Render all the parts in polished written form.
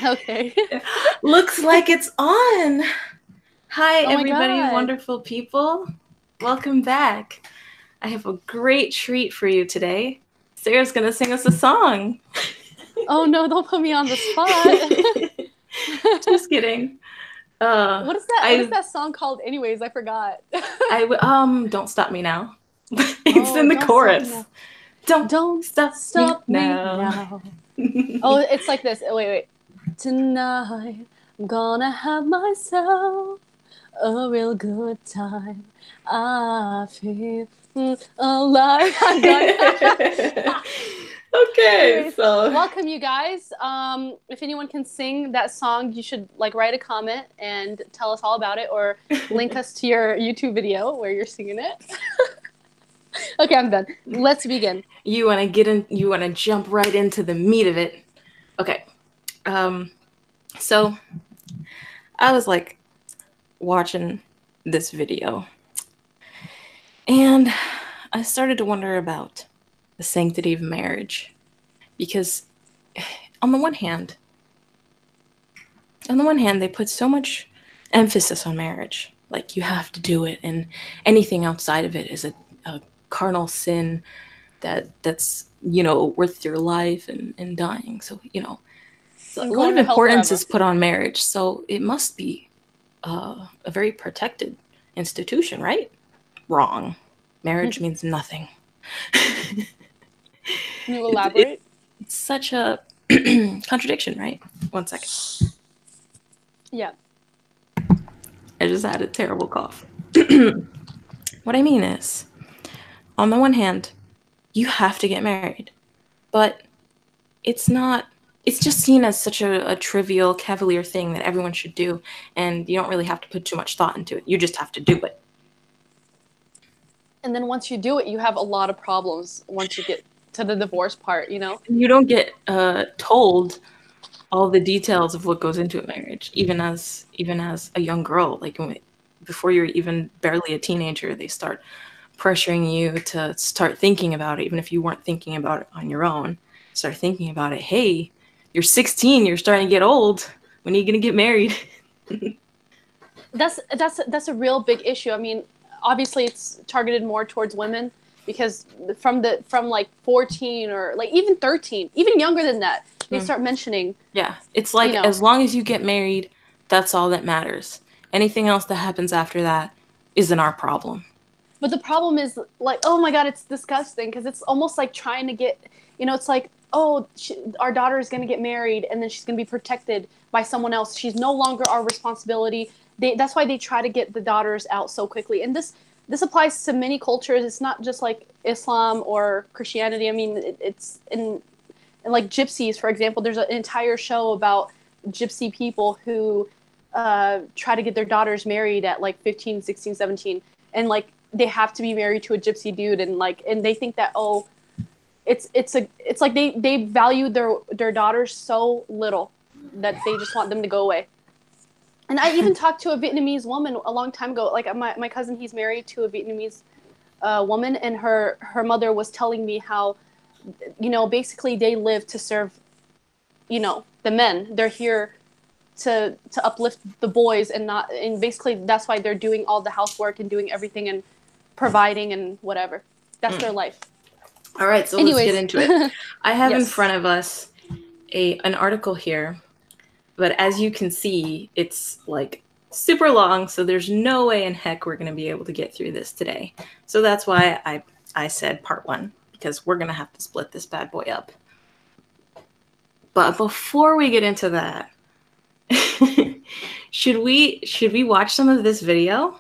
Okay. Looks like it's on. Hi, Oh my everybody, God. wonderful people. Welcome back. I have a great treat for you today. Sarah's going to sing us a song. Oh no, don't put me on the spot. Just kidding. What is that? What is I that song called anyways? I forgot. don't stop me now. It's Oh, in the don't stop me chorus. now. Don't Don't stop me stop me now. now. Oh, it's like this. Oh, wait. Tonight I'm gonna have myself a real good time. I feel alive. I'm done. Okay, Anyways, so welcome you guys. If anyone can sing that song, you should like write a comment and tell us all about it, or link us to your YouTube video where you're singing it. Okay, I'm done. Let's begin. you want to get in, you want to jump right into the meat of it. Okay. So I was like watching this video and I started to wonder about the sanctity of marriage because on the one hand, they put so much emphasis on marriage. Like, you have to do it, and anything outside of it is a carnal sin that's worth your life and dying. So so I'm a lot going of to hell importance forever. is put on marriage. So it must be a very protected institution, right? Wrong. Marriage means nothing. Can you It's elaborate? such a contradiction, right? 1 second. Yeah. I just had a terrible cough. What I mean is, on the one hand, you have to get married, but it's not. It's just seen as such a trivial, cavalier thing that everyone should do, and you don't really have to put too much thought into it. You just have to do it. And then once you do it, you have a lot of problems once you get to the divorce part, you know? You don't get told all the details of what goes into a marriage, even as a young girl. Like, before you're even barely a teenager, they start pressuring you to start thinking about it, even if you weren't thinking about it on your own. Start thinking about it. Hey, you're 16, you're starting to get old. When are you gonna get married? That's a real big issue. I mean, obviously it's targeted more towards women because from like 14 or like even 13, even younger than that, they start mentioning, Yeah, it's you like, know, as long as you get married, that's all that matters. Anything else that happens after that isn't our problem. but the problem is like, oh my God, it's disgusting because it's almost like trying to get, it's like, oh, our daughter is going to get married and then she's going to be protected by someone else. She's no longer our responsibility. That's why they try to get the daughters out so quickly. And this applies to many cultures. It's not just like Islam or Christianity. I mean, it's in like gypsies, for example. There's an entire show about gypsy people who try to get their daughters married at like 15, 16, 17, and like they have to be married to a gypsy dude, and they think that, oh, it's like they value their daughters so little that they just want them to go away. And I even talked to a Vietnamese woman a long time ago. Like my cousin, he's married to a Vietnamese woman, and her mother was telling me how, basically they live to serve, the men. They're here to uplift the boys, and basically that's why they're doing all the housework and doing everything and providing and whatever. That's their life. All right, so let's get Anyways, into it. I have in yes. front of us an article here, but as you can see, it's like super long, so there's no way in heck we're going to be able to get through this today. So that's why I said part 1, because we're going to have to split this bad boy up. But before we get into that, should we watch some of this video?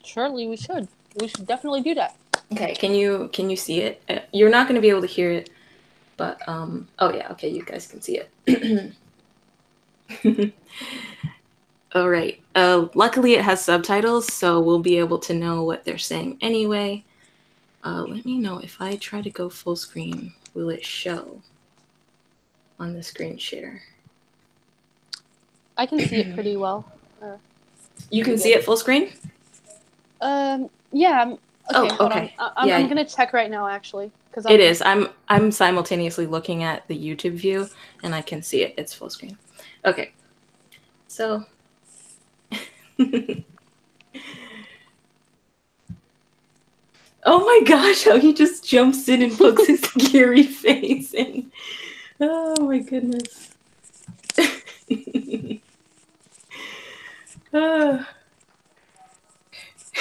Surely we should. We should definitely do that. Okay, can you see it? You're not going to be able to hear it, but oh yeah, okay, you guys can see it. All right. Luckily it has subtitles, so we'll be able to know what they're saying anyway. Let me know if I try to go full screen, will it show on the screen share? I can see it pretty well. You can see it full screen? Yeah. Okay, hold okay. on. I'm gonna check right now, actually, Because It is. I'm simultaneously looking at the YouTube view, and I can see it. It's full screen. Okay. So. Oh my gosh, how he just jumps in and pokes his scary face in. Oh my goodness.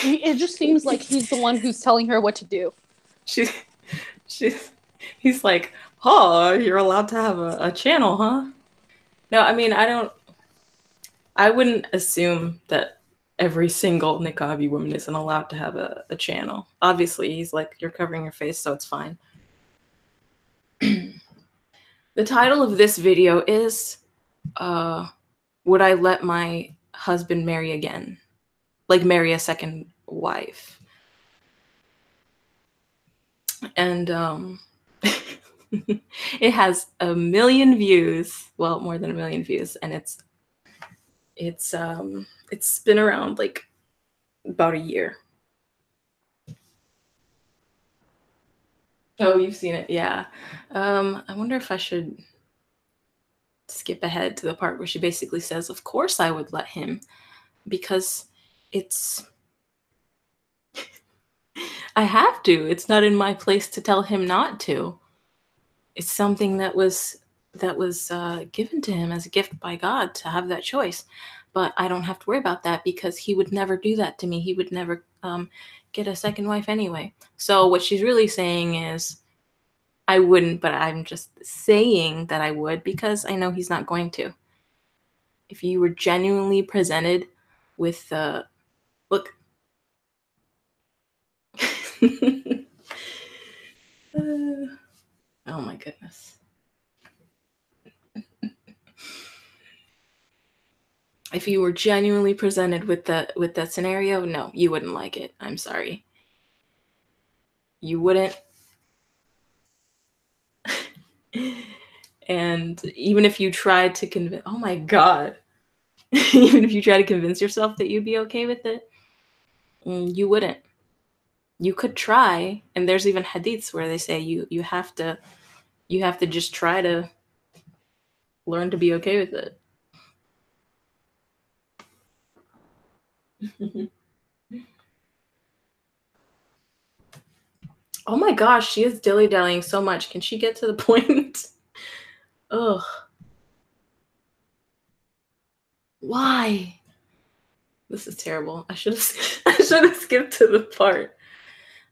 It just seems like he's the one who's telling her what to do. She's he's like, oh, you're allowed to have a channel, huh? No, I mean, I wouldn't assume that every single niqabi woman isn't allowed to have a channel. Obviously, he's like, you're covering your face, so it's fine. The title of this video is, would I let my husband marry again? Like marry a second wife? And it has 1 million views. Well, more than 1 million views, and it's been around like about a year. Oh, you've seen it, yeah. I wonder if I should skip ahead to the part where she basically says, "Of course, I would let him, because it's I have to. It's not in my place to tell him not to. It's something that was given to him as a gift by God to have that choice. But I don't have to worry about that because he would never do that to me. He would never get a second wife anyway." So what she's really saying is, I wouldn't, but I'm just saying that I would because I know he's not going to. If you were genuinely presented with look. Oh my goodness. If you were genuinely presented with that scenario, no, you wouldn't like it. I'm sorry. You wouldn't. And even if you tried to convince, oh my God, even if you try to convince yourself that you'd be okay with it, you wouldn't. You could try, and there's even hadiths where they say you have to just try to learn to be okay with it. Oh my gosh, she is dilly-dallying so much. Can she get to the point? Ugh. Why? This is terrible. I should have skipped to the part.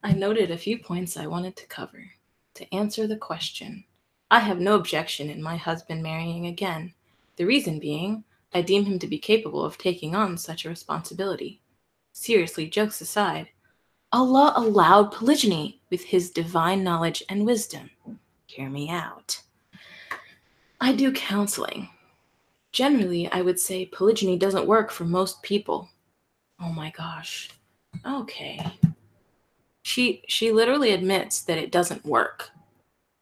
I noted a few points I wanted to cover. To answer the question, I have no objection in my husband marrying again. The reason being, I deem him to be capable of taking on such a responsibility. Seriously, jokes aside, Allah allowed polygyny with his divine knowledge and wisdom. Hear me out. I do counseling. Generally, I would say polygyny doesn't work for most people. Oh my gosh. Okay. She literally admits that it doesn't work,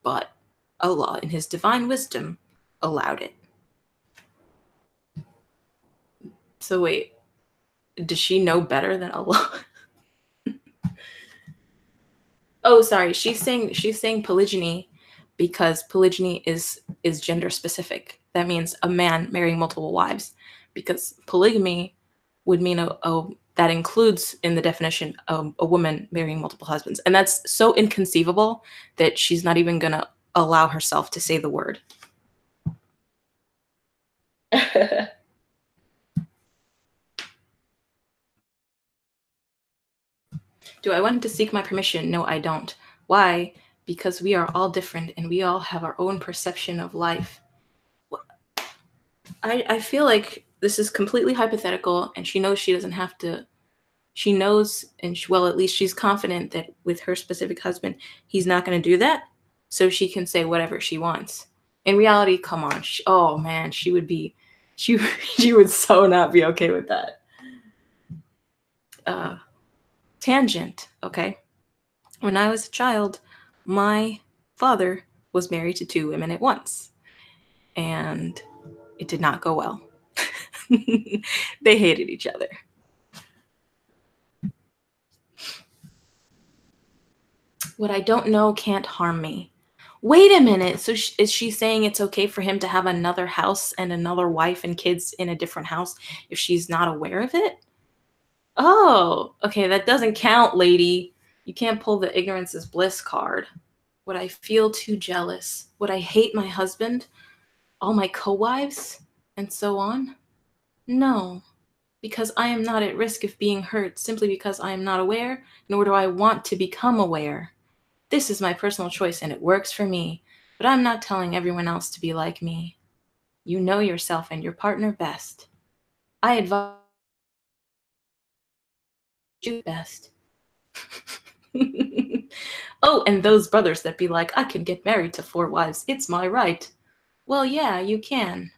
but Allah, in his divine wisdom, allowed it. So wait, does she know better than Allah? Oh, sorry. She's saying polygyny because polygyny is gender specific. That means a man marrying multiple wives, because polygamy would mean that includes in the definition a woman marrying multiple husbands, and that's so inconceivable that she's not even gonna allow herself to say the word. Do I want to seek my permission? No, I don't. Why? Because we are all different and we all have our own perception of life. I feel like this is completely hypothetical, and she knows she doesn't have to. She knows, and well, at least she's confident that with her specific husband, he's not going to do that, so she can say whatever she wants. In reality, come on. Oh man, she would so not be okay with that. Tangent, okay? When I was a child, my father was married to 2 women at once, and it did not go well. They hated each other. What I don't know can't harm me. Wait a minute. So is she saying it's okay for him to have another house and another wife and kids in a different house if she's not aware of it? Oh, okay, that doesn't count, lady. You can't pull the ignorance is bliss card. Would I feel too jealous? Would I hate my husband, all my co-wives, and so on? No, because I am not at risk of being hurt simply because I am not aware, nor do I want to become aware. This is my personal choice and it works for me, but I'm not telling everyone else to be like me. You know yourself and your partner best. I advise you best. Oh, and those brothers that be like, I can get married to 4 wives. It's my right. Well, yeah, you can.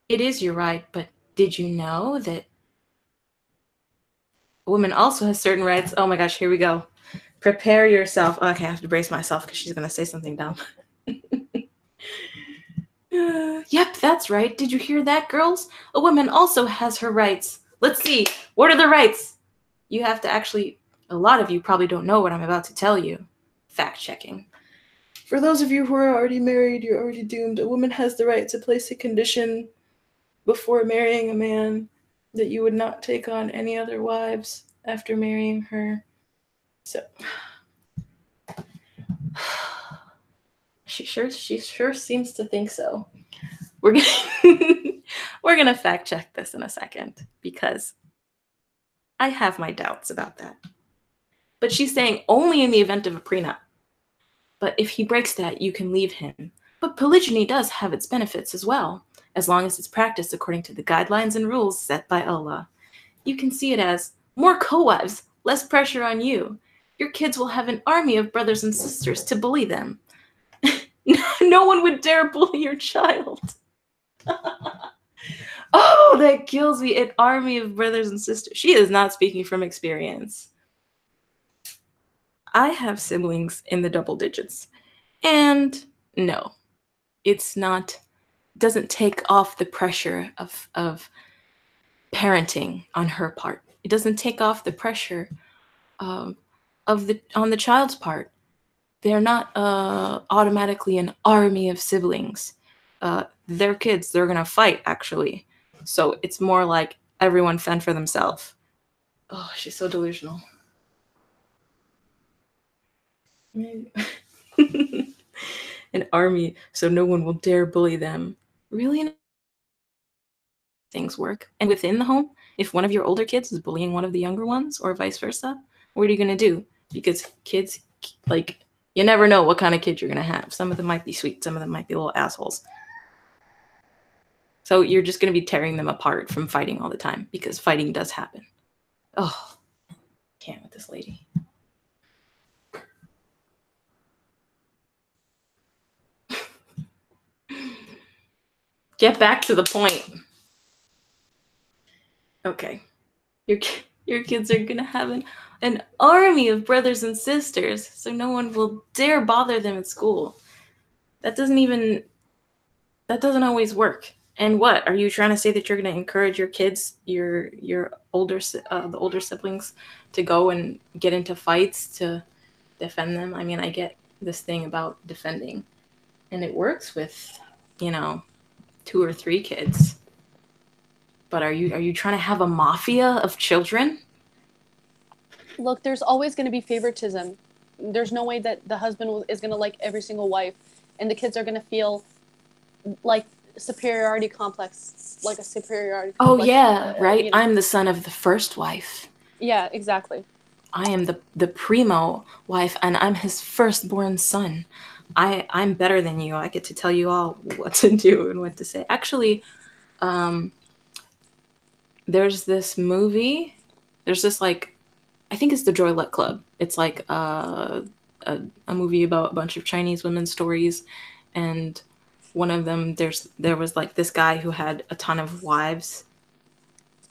It is your right, but did you know that a woman also has certain rights? Oh my gosh, here we go. Prepare yourself. Okay, I have to brace myself because she's going to say something dumb. Yep, that's right. Did you hear that, girls? A woman also has her rights. Let's see. What are the rights? You have to actually, a lot of you probably don't know what I'm about to tell you. Fact checking. For those of you who are already married, you're already doomed. A woman has the right to place a condition before marrying a man that you would not take on any other wives after marrying her. So she sure seems to think so. We're gonna fact check this in a second because I have my doubts about that. But she's saying only in the event of a prenup. But if he breaks that, you can leave him. But polygyny does have its benefits as well, as long as it's practiced according to the guidelines and rules set by Allah. You can see it as more co-wives, less pressure on you. Your kids will have an army of brothers and sisters to bully them. No one would dare bully your child. Oh, that kills me. An army of brothers and sisters. She is not speaking from experience. I have siblings in the double digits. And no, it's not, doesn't take off the pressure of parenting on her part. It doesn't take off the pressure on the child's part. They're not automatically an army of siblings. They're kids. They're gonna fight, actually. So it's more like everyone fend for themselves. Oh, she's so delusional. An army, so no one will dare bully them. Really? Things work. And within the home, if one of your older kids is bullying one of the younger ones, or vice versa, what are you gonna do? Because kids, like, you never know what kind of kid you're gonna have. Some of them might be sweet, some of them might be little assholes. So you're just gonna be tearing them apart from fighting all the time, because fighting does happen. Oh, can't with this lady. Get back to the point. Okay. Your kids are gonna have an army of brothers and sisters, so no one will dare bother them at school. That doesn't always work. And what are you trying to say, that you're going to encourage your kids, your older the older siblings, to go and get into fights to defend them? I mean, I get this thing about defending, and it works with 2 or 3 kids. But are you trying to have a mafia of children? Look, there's always going to be favoritism. There's no way that the husband is going to like every single wife, and the kids are going to feel like superiority complex, like a superiority complex. Oh yeah, right. I'm the son of the first wife. Yeah, exactly. I am the primo wife, and I'm his firstborn son. I'm better than you. I get to tell you all what to do and what to say. Actually, there's this movie. There's this, like, I think it's the Joy Luck Club. It's like a movie about a bunch of Chinese women's stories, and one of them, there was like this guy who had a ton of wives,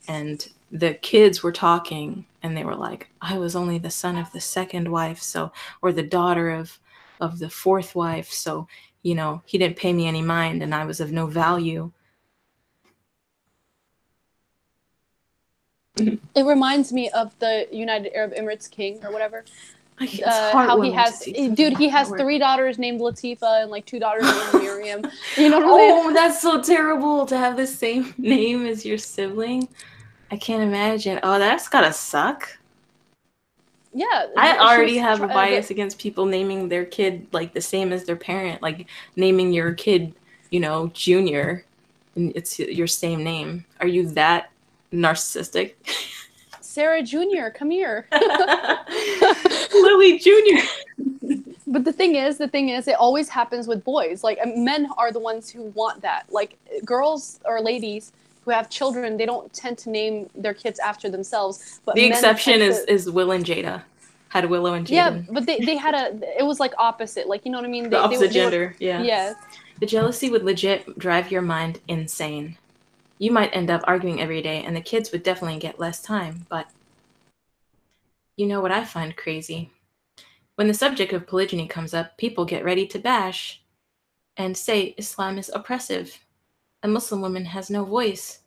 and the kids were talking, and they were like, I was only the son of the second wife, so, or the daughter of the fourth wife, so he didn't pay me any mind, and I was of no value. It reminds me of the United Arab Emirates king or whatever. It's how he heartwarming to has, see something dude, he like has that work. 3 daughters named Latifah and like 2 daughters named Miriam. You know what I'm Oh, saying? that's so terrible to have the same name as your sibling. I can't imagine. Oh, that's gotta suck. Yeah, I she already was have a bias against people naming their kid like the same as their parent, like naming your kid, Junior, and it's your same name. Are you that narcissistic? Sarah Jr., come here. Lily Junior. But the thing is, it always happens with boys. Like men are the ones who want that. Like girls or ladies who have children, they don't tend to name their kids after themselves. But The men exception tend to. is Will and Jada. Had Willow and Yeah, Jaden. but they had it was like opposite. Like you know what I mean? The opposite They were gender, yeah. yeah. The jealousy would legit drive your mind insane. You might end up arguing every day, and the kids would definitely get less time, but you know what I find crazy? When the subject of polygyny comes up, people get ready to bash and say Islam is oppressive. A Muslim woman has no voice.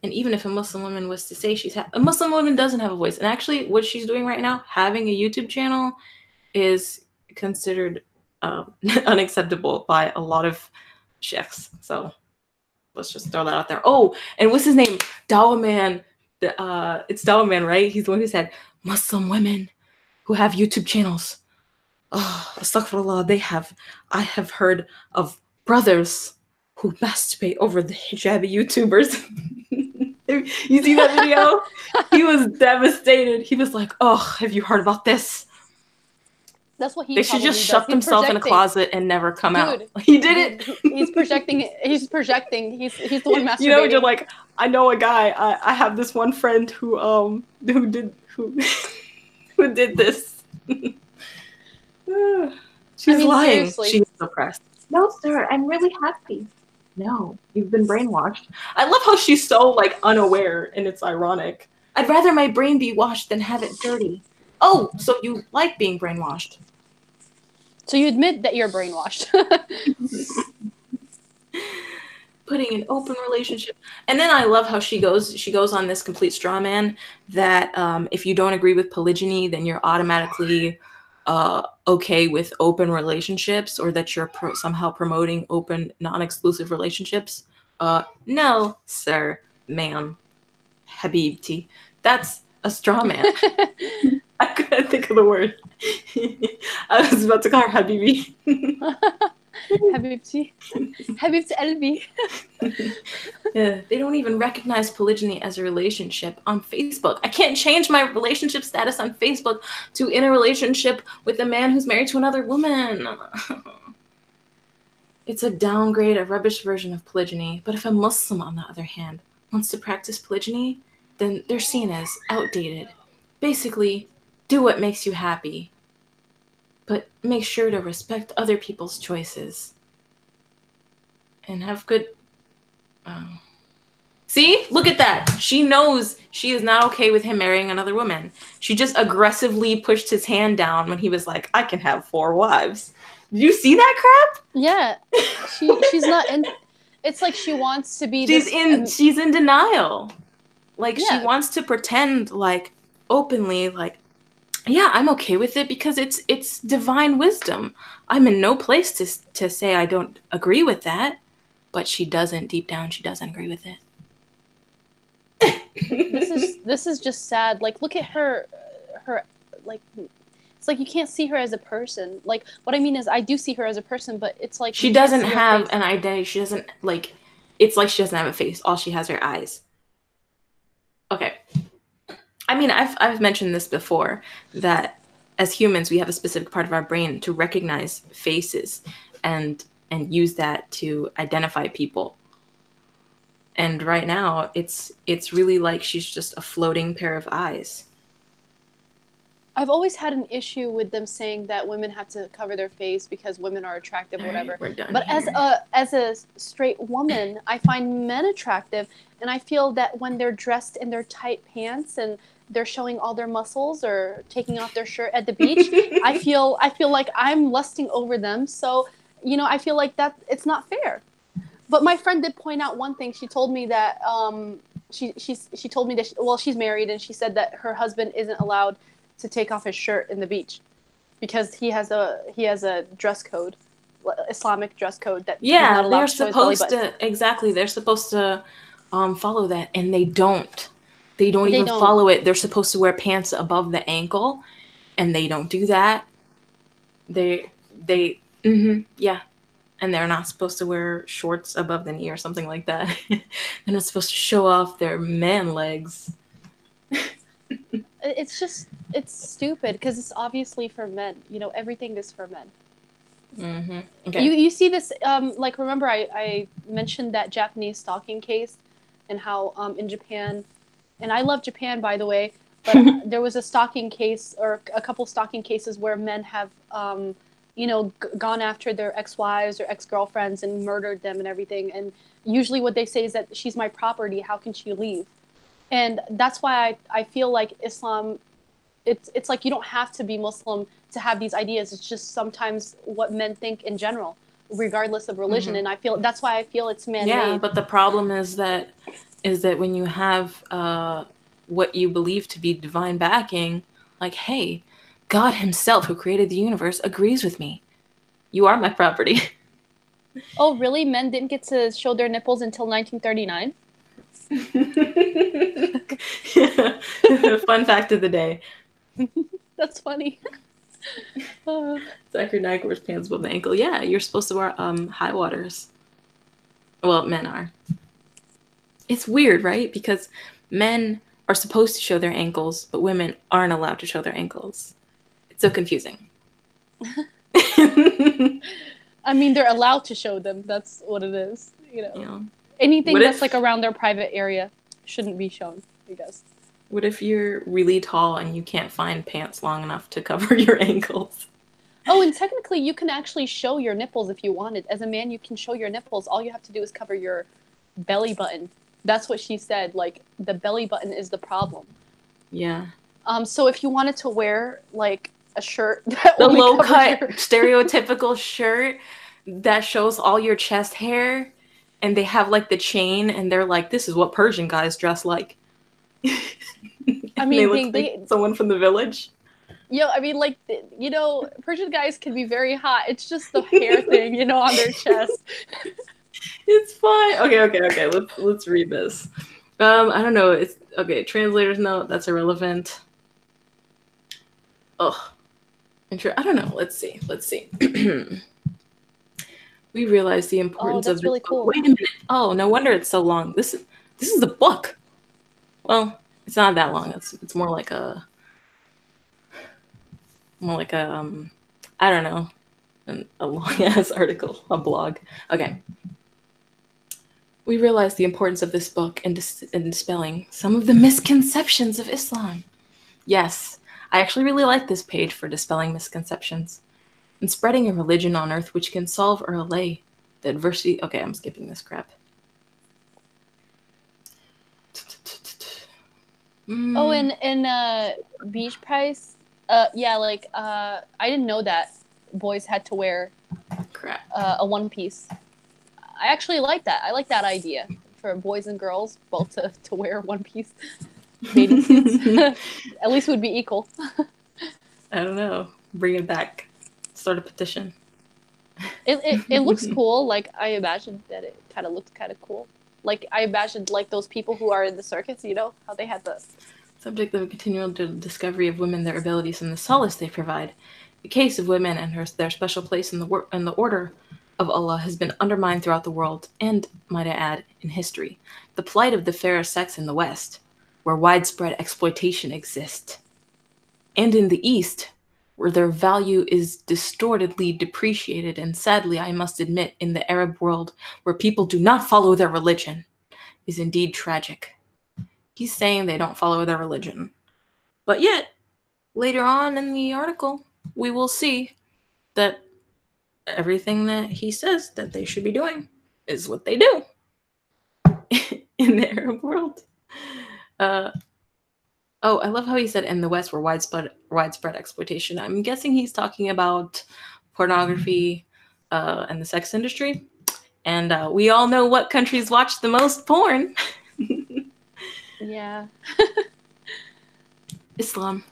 And even if a Muslim woman was to say a Muslim woman doesn't have a voice. And actually, what she's doing right now, having a YouTube channel, is considered unacceptable by a lot of sheikhs. So let's just throw that out there. Oh, and what's his name? Dawa Man. It's Dawa Man, right? He's the one who said Muslim women who have YouTube channels. Oh, astaghfirullah, I have heard of brothers who masturbate over the hijabi YouTubers. You see that video? He was devastated. He was like, oh, have you heard about this? That's what he They should just shut themselves in a closet and never come out. He did it. He's projecting. He's projecting. He's the one masturbating. You're like, I know a guy. I have this one friend who did this. She's lying. Seriously. She's suppressed. No, sir, I'm really happy. No, you've been brainwashed. I love how she's so like unaware, and it's ironic. I'd rather my brain be washed than have it dirty. Oh, so you like being brainwashed? So you admit that you're brainwashed. Putting an open relationship, and then I love how she goes on this complete straw man that if you don't agree with polygyny, then you're automatically okay with open relationships, or that you're somehow promoting open, non-exclusive relationships. No, sir, ma'am, habibti. That's a straw man. I couldn't think of the word. I was about to call her habibi. Habibti. Habibti Albi. Yeah, they don't even recognize polygyny as a relationship on Facebook. I can't change my relationship status on Facebook to in a relationship with a man who's married to another woman. It's a downgrade, a rubbish version of polygyny. But if a Muslim, on the other hand, wants to practice polygyny, then they're seen as outdated. Basically, do what makes you happy, but make sure to respect other people's choices and have good. See, look at that. She knows she is not okay with him marrying another woman. She just aggressively pushed his hand down when he was like, I can have 4 wives. Did you see that crap? Yeah, she's not in. It's like she wants to be. She's in denial. Like Yeah. she wants to pretend like openly like, yeah, I'm okay with it because it's divine wisdom. I'm in no place to say I don't agree with that, but she doesn't. Deep down, she doesn't agree with it. This is just sad. Like, look at her like. It's like you can't see her as a person. Like, what I mean is, I do see her as a person, but it's like she doesn't have an identity. She doesn't like. It's like she doesn't have a face. All she has are eyes. Okay. I mean, I've mentioned this before, that as humans, we have a specific part of our brain to recognize faces and use that to identify people. And right now, it's really like she's just a floating pair of eyes. I've always had an issue with them saying that women have to cover their face because women are attractive, whatever. Right, we're done but here. as a straight woman, I find men attractive, and I feel that when they're dressed in their tight pants and they're showing all their muscles or taking off their shirt at the beach, I feel like I'm lusting over them. So, I feel like that it's not fair. But my friend did point out one thing. She told me that she told me that she's married, and she said that her husband isn't allowed to take off his shirt in the beach. because he has a dress code, Islamic dress code that he's Yeah, not allowed they're to show his belly supposed button. to, exactly. They're supposed to follow that, and they don't. They don't They even don't. follow it. They're supposed to wear pants above the ankle, and they don't do that. Yeah, and they're not supposed to wear shorts above the knee or something like that. They're not supposed to show off their man legs. It's just it's stupid because it's obviously for men. You know, everything is for men. Okay. You see this like remember I mentioned that Japanese stalking case and how in Japan, and I love Japan by the way, but there was a stalking case or a couple stalking cases where men have gone after their ex-wives or ex-girlfriends and murdered them and everything, and usually what they say is that she's my property, how can she leave? And that's why I feel like Islam, it's like you don't have to be Muslim to have these ideas. It's just sometimes what men think in general, regardless of religion. And I feel that's why I feel it's man Yeah, made. but the problem is that when you have what you believe to be divine backing, like, hey, God Himself, who created the universe, agrees with me. You are my property. Oh, really? Men didn't get to show their nipples until 1939? Fun fact of the day. That's funny. Zachary Knight wears pants above the ankle. Yeah, you're supposed to wear high waters. Well, men are. It's weird, right? Because men are supposed to show their ankles, but women aren't allowed to show their ankles. It's so confusing. I mean, they're allowed to show them. That's what it is. You know, Yeah. anything that's like around their private area shouldn't be shown, I guess. What if you're really tall and you can't find pants long enough to cover your ankles? Oh, and technically, you can actually show your nipples if you wanted. As a man, you can show your nipples. All you have to do is cover your belly button. That's what she said. Like, the belly button is the problem. Yeah. So if you wanted to wear, like, a shirt that the low-cut, stereotypical shirt that shows all your chest hair, and they have, like, the chain, and they're like, this is what Persian guys dress like. I mean, they look like someone from the village. Yeah, I mean, like, you know, Persian guys can be very hot. It's just the hair thing, you know, on their chest. It's fine. Okay. Let's read this. I don't know. It's okay. Translator's note. That's irrelevant. Oh, I don't know. Let's see. We realize the importance of this. Really cool. Wait a minute. Oh, no wonder it's so long. This is the book. Well, it's not that long. It's more like a I don't know, a long ass article, a blog. Okay. We realize the importance of this book in dispelling some of the misconceptions of Islam. Yes, I actually really like this page for dispelling misconceptions and spreading a religion on earth which can solve or allay the adversity. Okay, I'm skipping this crap. Oh, and Beach Price, yeah, like I didn't know that boys had to wear a one piece. I actually like that. I like that idea for boys and girls both to wear one piece bathing suits. At least it would be equal. I don't know. Bring it back. Start a petition. It looks cool. Like, I imagined that it kind of looked kind of cool. Like, I imagined, like, those people who are in the circus, you know, how they had the... Subject of a continual discovery of women, their abilities, and the solace they provide. The case of women and their special place in the order of Allah has been undermined throughout the world, and, might I add, in history. The plight of the fairer sex in the West, where widespread exploitation exists, and in the East, where their value is distortedly depreciated, and sadly, I must admit, in the Arab world, where people do not follow their religion, is indeed tragic. He's saying they don't follow their religion. But yet, later on in the article, we will see that everything that he says that they should be doing is what they do in the Arab world. I love how he said in the West were widespread exploitation. I'm guessing he's talking about pornography and the sex industry. And we all know what countries watch the most porn. Yeah. Islam.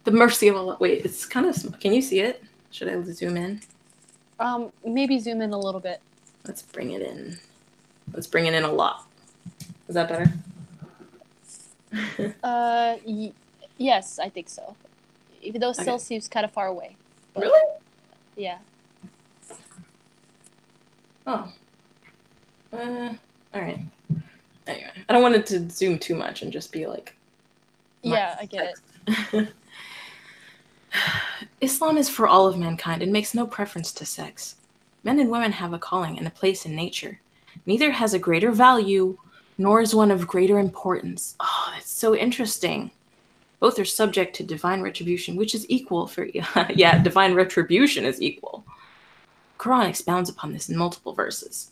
The mercy of Allah. Wait, it's kind of small. Can you see it? Should I zoom in? Maybe zoom in a little bit. Let's bring it in. Let's bring it in a lot. Is that better? Yes, I think so. Even though it still seems kind of far away. But, really? Yeah. Oh. All right. Anyway, I don't want it to zoom too much and just be like. Yeah, I get it. Islam is for all of mankind and makes no preference to sex. Men and women have a calling and a place in nature. Neither has a greater value, nor is one of greater importance. Oh, that's so interesting. Both are subject to divine retribution, which is equal for... yeah, divine retribution is equal. Quran expounds upon this in multiple verses.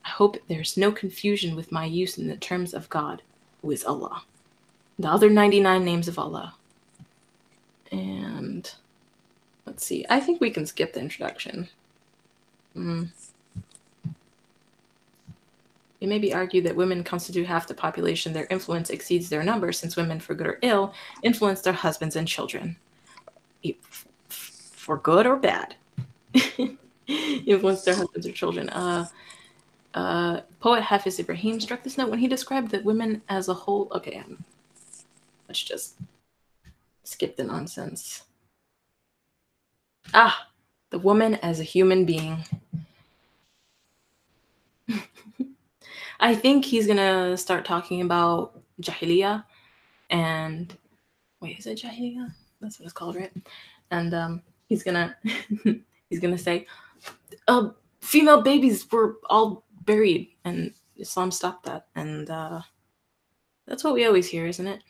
I hope there's no confusion with my use in the terms of God, who is Allah. The other 99 names of Allah. And let's see. I think we can skip the introduction. It may be argued that women constitute half the population. Their influence exceeds their number, since women, for good or ill, influence their husbands and children. For good or bad. Influence their husbands or children. Poet Hafiz Ibrahim struck this note when he described that women as a whole... Okay, let's just skip the nonsense. The woman as a human being. I think he's gonna start talking about Jahiliyyah and... Wait, is it Jahiliyyah? That's what it's called, right? And he's gonna say, female babies were all buried, and Islam stopped that. And that's what we always hear, isn't it?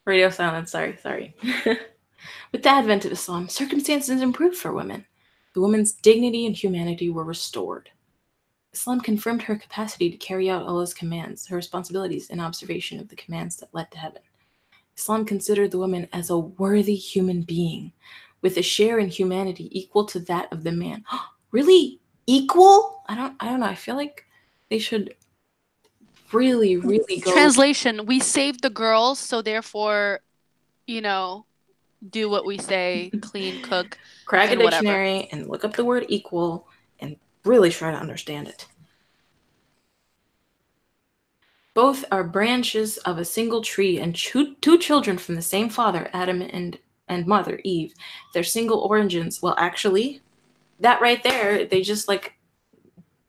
Radio silence, sorry. With the advent of Islam, circumstances improved for women. The woman's dignity and humanity were restored. Islam confirmed her capacity to carry out Allah's commands, her responsibilities in observation of the commands that led to heaven. Islam considered the woman as a worthy human being, with a share in humanity equal to that of the man. Really? Equal? I don't know. I feel like they should really go... Translation, we saved the girls, so therefore, do what we say, clean, cook, crack a dictionary and look up the word equal and really try to understand it. Both are branches of a single tree, and two children from the same father, Adam and mother, Eve. Their single origins. Well, actually, that right there, they just like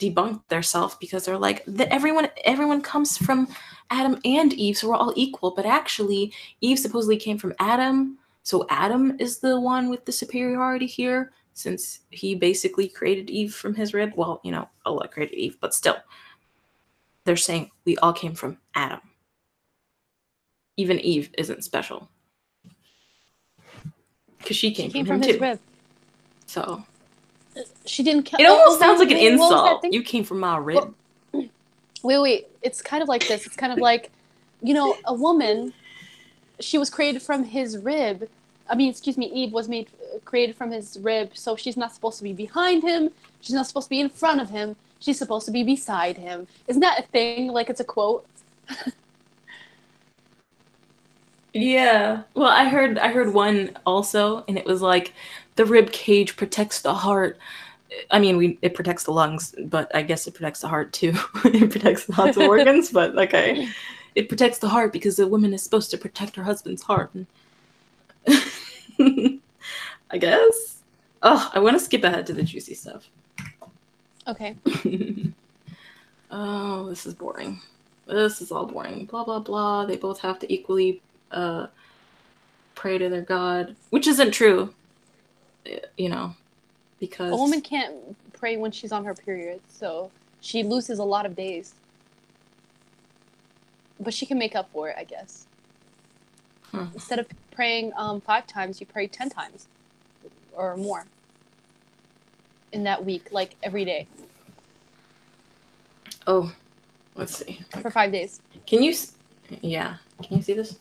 debunked themselves, because they're like, everyone comes from Adam and Eve, so we're all equal. But actually, Eve supposedly came from Adam, so Adam is the one with the superiority here, since he basically created Eve from his rib. Well, Allah created Eve, but still. They're saying we all came from Adam. Even Eve isn't special. Because she came from him his too. Rib. So... She didn't... It almost sounds like an insult. You came from my rib. Wait. It's kind of like this. It's kind of like, a woman, she was created from his rib. Eve was created from his rib, so she's not supposed to be behind him. She's not supposed to be in front of him. She's supposed to be beside him. Isn't that a thing? Like, it's a quote? Yeah. Well, I heard one also, and it was like, the rib cage protects the heart. I mean, it protects the lungs, but I guess it protects the heart too. It protects lots of organs, but okay. It protects the heart because the woman is supposed to protect her husband's heart. I guess. Oh, I want to skip ahead to the juicy stuff. Okay. Oh, this is boring. This is all boring. Blah, blah, blah. They both have to equally pray to their God, which isn't true. Because... A woman can't pray when she's on her period, so she loses a lot of days. But she can make up for it, I guess. Instead of praying 5 times, you pray 10 times or more in that week, like every day. Oh, let's see. For 5 days. Can you see this?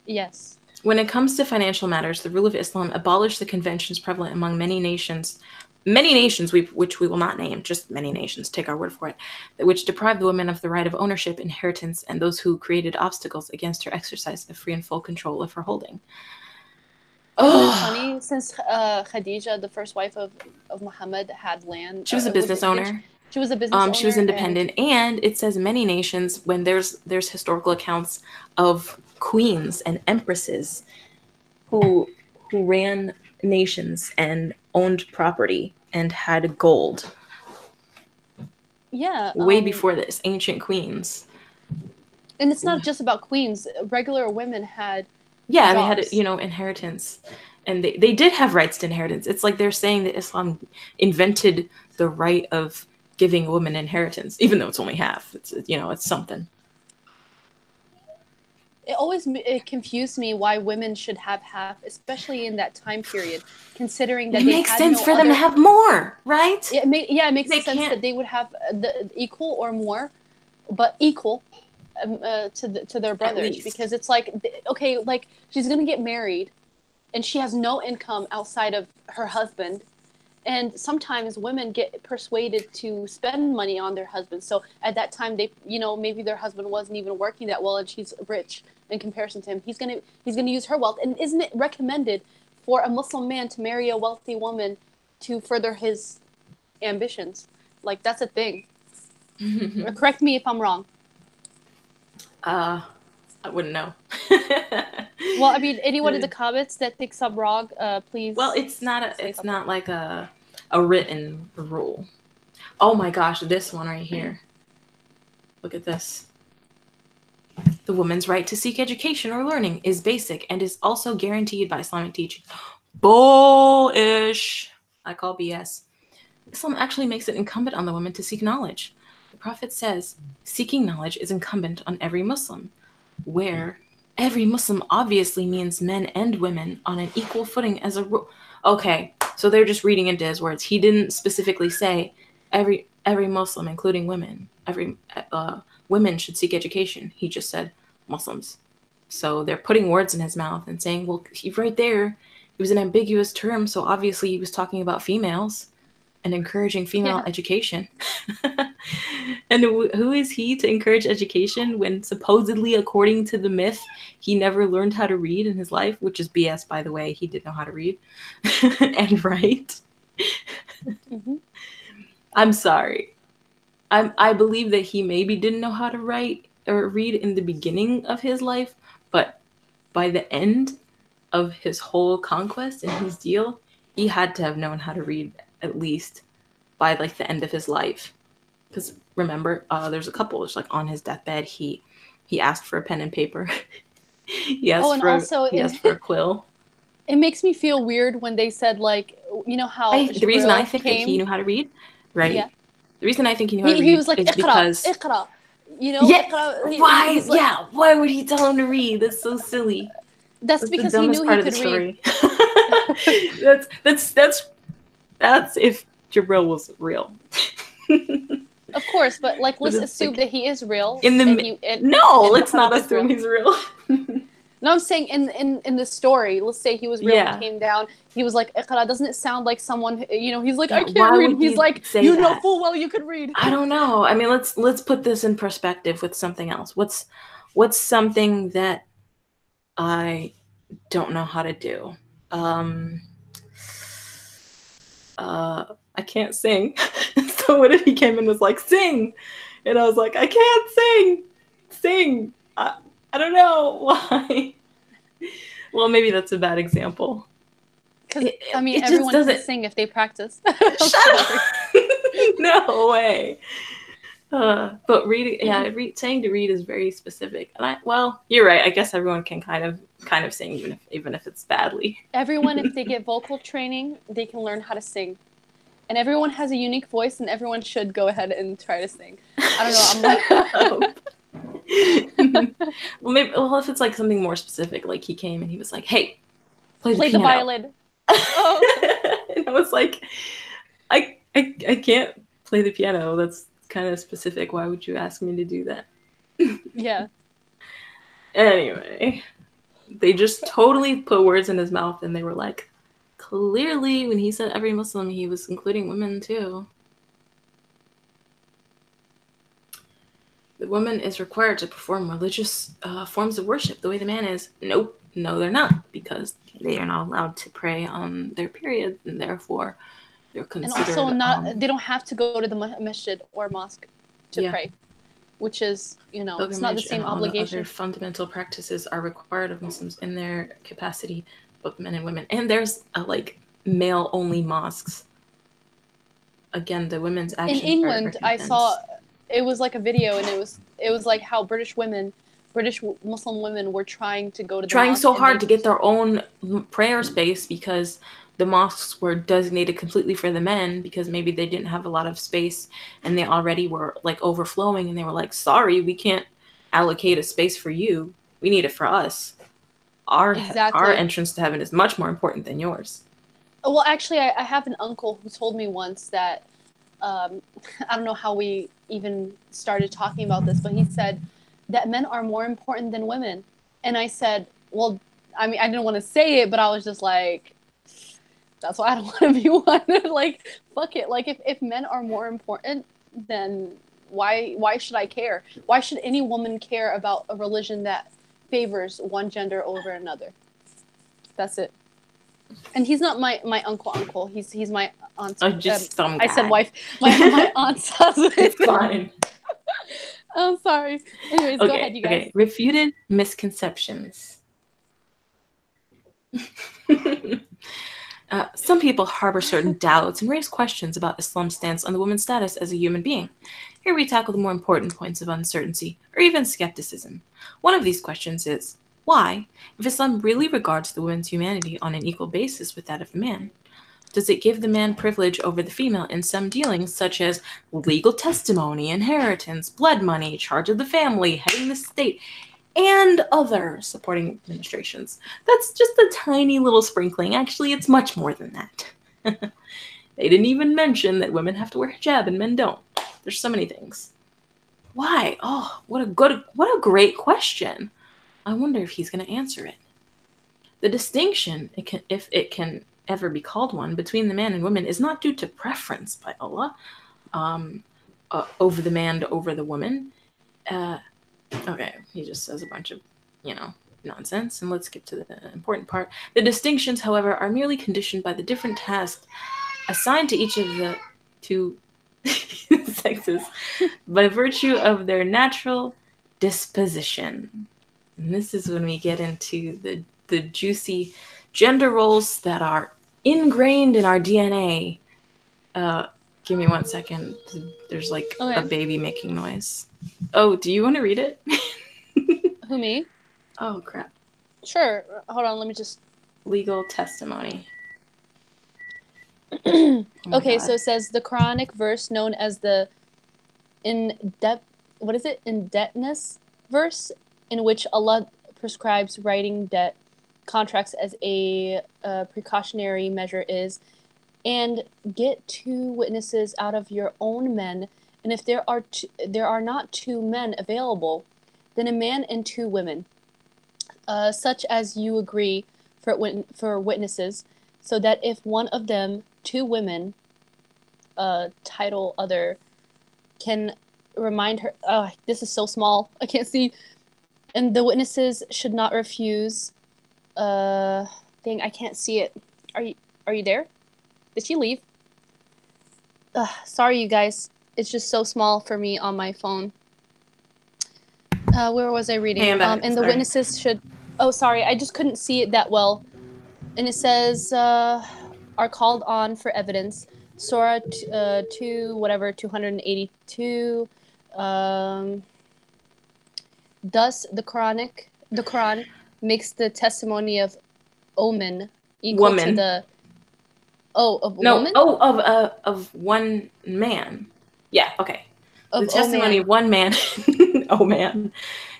Yes. When it comes to financial matters, the rule of Islam abolished the conventions prevalent among many nations many nations, which we will not name, just many nations, take our word for it, which deprive the woman of the right of ownership, inheritance, and those who created obstacles against her exercise of free and full control of her holding. Isn't it funny, since Khadija, the first wife of Muhammad, had land? She was a business owner. She was a business owner. She was independent, and it says many nations when there's historical accounts of queens and empresses who ran nations and owned property and had gold. Yeah. Way before this, ancient queens. And it's not just about queens. Regular women had jobs. They had, inheritance. And they did have rights to inheritance. It's like they're saying that Islam invented the right of giving a woman inheritance, even though it's only half. It's something. It confused me why women should have half, especially in that time period, considering that it makes sense for them to have more, right? It makes sense that they would have the equal or more, but equal to their brothers, because it's like, okay, like she's gonna get married, and she has no income outside of her husband. And sometimes women get persuaded to spend money on their husband. So at that time, they, maybe their husband wasn't even working that well, and she's rich in comparison to him. He's gonna use her wealth. And isn't it recommended for a Muslim man to marry a wealthy woman to further his ambitions? Like, that's a thing. Correct me if I'm wrong. I wouldn't know. Well, I mean, anyone in the comments that thinks I'm wrong, please. Well, it's not like a written rule. Oh my gosh, this one right here. Look at this. The woman's right to seek education or learning is basic and is also guaranteed by Islamic teaching. Bullish. I call BS. Islam actually makes it incumbent on the woman to seek knowledge. The Prophet says, seeking knowledge is incumbent on every Muslim, where every Muslim obviously means men and women on an equal footing as a rule. Okay, so they're just reading into his words. He didn't specifically say every Muslim, including women. Women should seek education. He just said Muslims. So they're putting words in his mouth and saying, well, right there, it was an ambiguous term, so obviously he was talking about females and encouraging female education. And who is he to encourage education when supposedly, according to the myth, he never learned how to read in his life, which is BS, by the way. He did know how to read and write. Mm-hmm. I'm sorry. I believe that he maybe didn't know how to write or read in the beginning of his life, but by the end of his whole conquest and his deal, he had to have known how to read at least by like the end of his life. Because remember, there's a couple, it's like on his deathbed, he asked for a pen and paper. he asked for a quill. It makes me feel weird when they said, like, how the reason I think that he knew how to read, right? Yeah. The reason I think he knew how to read, he was like, is because Iqra. Why? Like, why would he tell him to read? That's so silly. That's because he knew he could read. That's if Jibril was real. Of course, but like, let's assume that he is real. Let's not assume he's real. No, I'm saying in the story, let's say he was real and came down. He was like, Iqra. Doesn't it sound like someone, he's like, I can't read. He's like, you know full well you could read. I don't know. I mean, let's put this in perspective with something else. What's something that I don't know how to do? I can't sing. So what if he came and was like, sing? And I was like, I can't sing. I don't know why. Well, maybe that's a bad example. Because, everyone can sing if they practice. Shut up. No way. But reading, saying to read is very specific. And you're right. I guess everyone can kind of sing, even if it's badly. Everyone, if they get vocal training, they can learn how to sing. And everyone has a unique voice, and everyone should go ahead and try to sing. I don't know. Well, if it's like something more specific, like he came and he was like, "Hey, play the violin." Oh. And I was like, I can't play the piano. That's kind of specific. Why would you ask me to do that? Yeah. Anyway, they just totally put words in his mouth, and they were like, clearly, when he said every Muslim, he was including women too. The woman is required to perform religious forms of worship the way the man is. Nope, no, they're not, because they are not allowed to pray on their period, and therefore they're considered. And also, they don't have to go to the masjid or mosque to pray, which is, it's not the same obligation. Other fundamental practices are required of Muslims in their capacity, both men and women. And there's male-only mosques. Again, the women's actions. In England, I saw it was like a video, and it was like how British Muslim women were trying to go to the mosque so hard to get their own prayer space, because the mosques were designated completely for the men, because maybe they didn't have a lot of space and they already were like overflowing, and they were like, sorry, we can't allocate a space for you. We need it for us. Our entrance to heaven is much more important than yours. Well, actually, I have an uncle who told me once that, I don't know how we even started talking about this, but he said that men are more important than women. And I said, well, I mean, I didn't want to say it, but I was just like, that's why I don't want to be one. Like, fuck it. Like, if men are more important, then why should I care? Why should any woman care about a religion that favors one gender over another? That's it. And he's not my uncle. He's my aunt's. Oh, just some guy. I said wife. My aunt's husband. It's fine. I'm sorry. Anyways, go ahead, you guys. Okay. Refuted misconceptions. Some people harbor certain doubts and raise questions about Islam's stance on the woman's status as a human being. Here we tackle the more important points of uncertainty, or even skepticism. One of these questions is, why, if Islam really regards the woman's humanity on an equal basis with that of the man, does it give the man privilege over the female in some dealings, such as legal testimony, inheritance, blood money, charge of the family, heading the state, and other supporting administrations? That's just a tiny little sprinkling. Actually, it's much more than that. They didn't even mention that women have to wear hijab and men don't. There's so many things. Why? Oh, what a great question. I wonder if he's going to answer it. The distinction, if it can ever be called one, between the man and woman is not due to preference by Allah over the man to over the woman. Okay, he just says a bunch of, nonsense, and let's get to the important part. The distinctions, however, are merely conditioned by the different tasks assigned to each of the two sexes by virtue of their natural disposition. And this is when we get into the juicy gender roles that are ingrained in our DNA. Give me 1 second. There's like a baby making noise. Oh, do you want to read it? Who, me? Oh, crap. Sure. Hold on, let me just... Legal testimony. Okay, so it says the Quranic verse known as the indebtedness verse, in which Allah prescribes writing debt contracts as a precautionary measure is, and get 2 witnesses out of your own men, and if there are not 2 men available, then a man and 2 women, such as you agree for witnesses, so that if one of them, 2 women, title other, can remind her. This is so small, I can't see. And the witnesses should not refuse. Dang, I can't see it. Are you there? Did she leave? Sorry, you guys. It's just so small for me on my phone. Where was I reading? And the witnesses should... Oh, sorry. I just couldn't see it that well. And it says, are called on for evidence. Surah 282. Thus, the Quran makes the testimony of omen equal to the... woman? Of one man. Yeah, okay. Of the testimony of one man,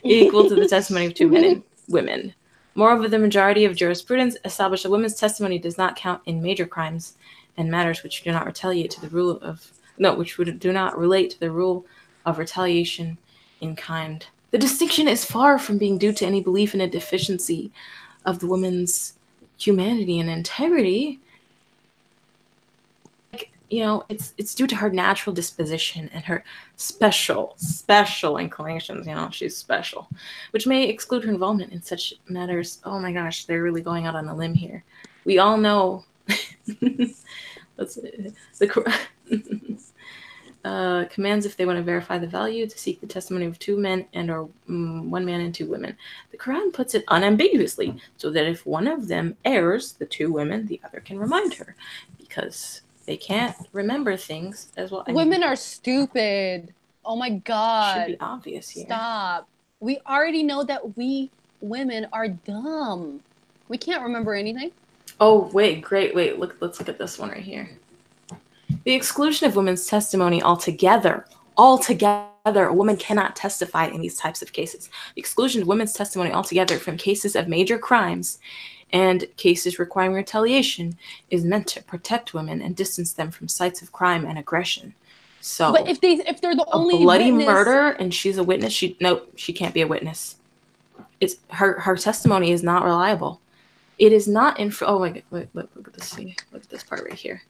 equal to the testimony of 2 women. Moreover, the majority of jurisprudence established a woman's testimony does not count in major crimes and matters which do not retaliate to the rule of do not relate to the rule of retaliation in kind. The distinction is far from being due to any belief in a deficiency of the woman's humanity and integrity. it's due to her natural disposition and her special inclinations. She's special, which may exclude her involvement in such matters. Oh my gosh, they're really going out on a limb here. We all know. Let's the commands if they want to verify the value to seek the testimony of two men and or one man and two women. The Quran puts it unambiguously so that if one of them errs, the two women, the other can remind her, because they can't remember things as well. Women are stupid. Oh my God. Should be obvious here. Stop. We already know that we women are dumb. We can't remember anything. Oh, wait, great. Wait, let's look at this one right here. The exclusion of women's testimony altogether, a woman cannot testify in these types of cases. The exclusion of women's testimony altogether from cases of major crimes and cases requiring retaliation is meant to protect women and distance them from sites of crime and aggression. So, but if they're the only bloody witness... murder and she's a witness, she can't be a witness. It's her testimony is not reliable. It is not oh my God, look at this. Look at this part right here.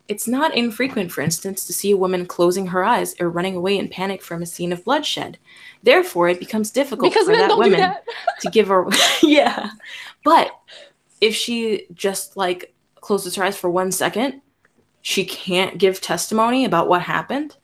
It's not infrequent, for instance, to see a woman closing her eyes or running away in panic from a scene of bloodshed. Therefore, it becomes difficult for that woman to give her... Yeah. But if she just closes her eyes for 1 second, she can't give testimony about what happened.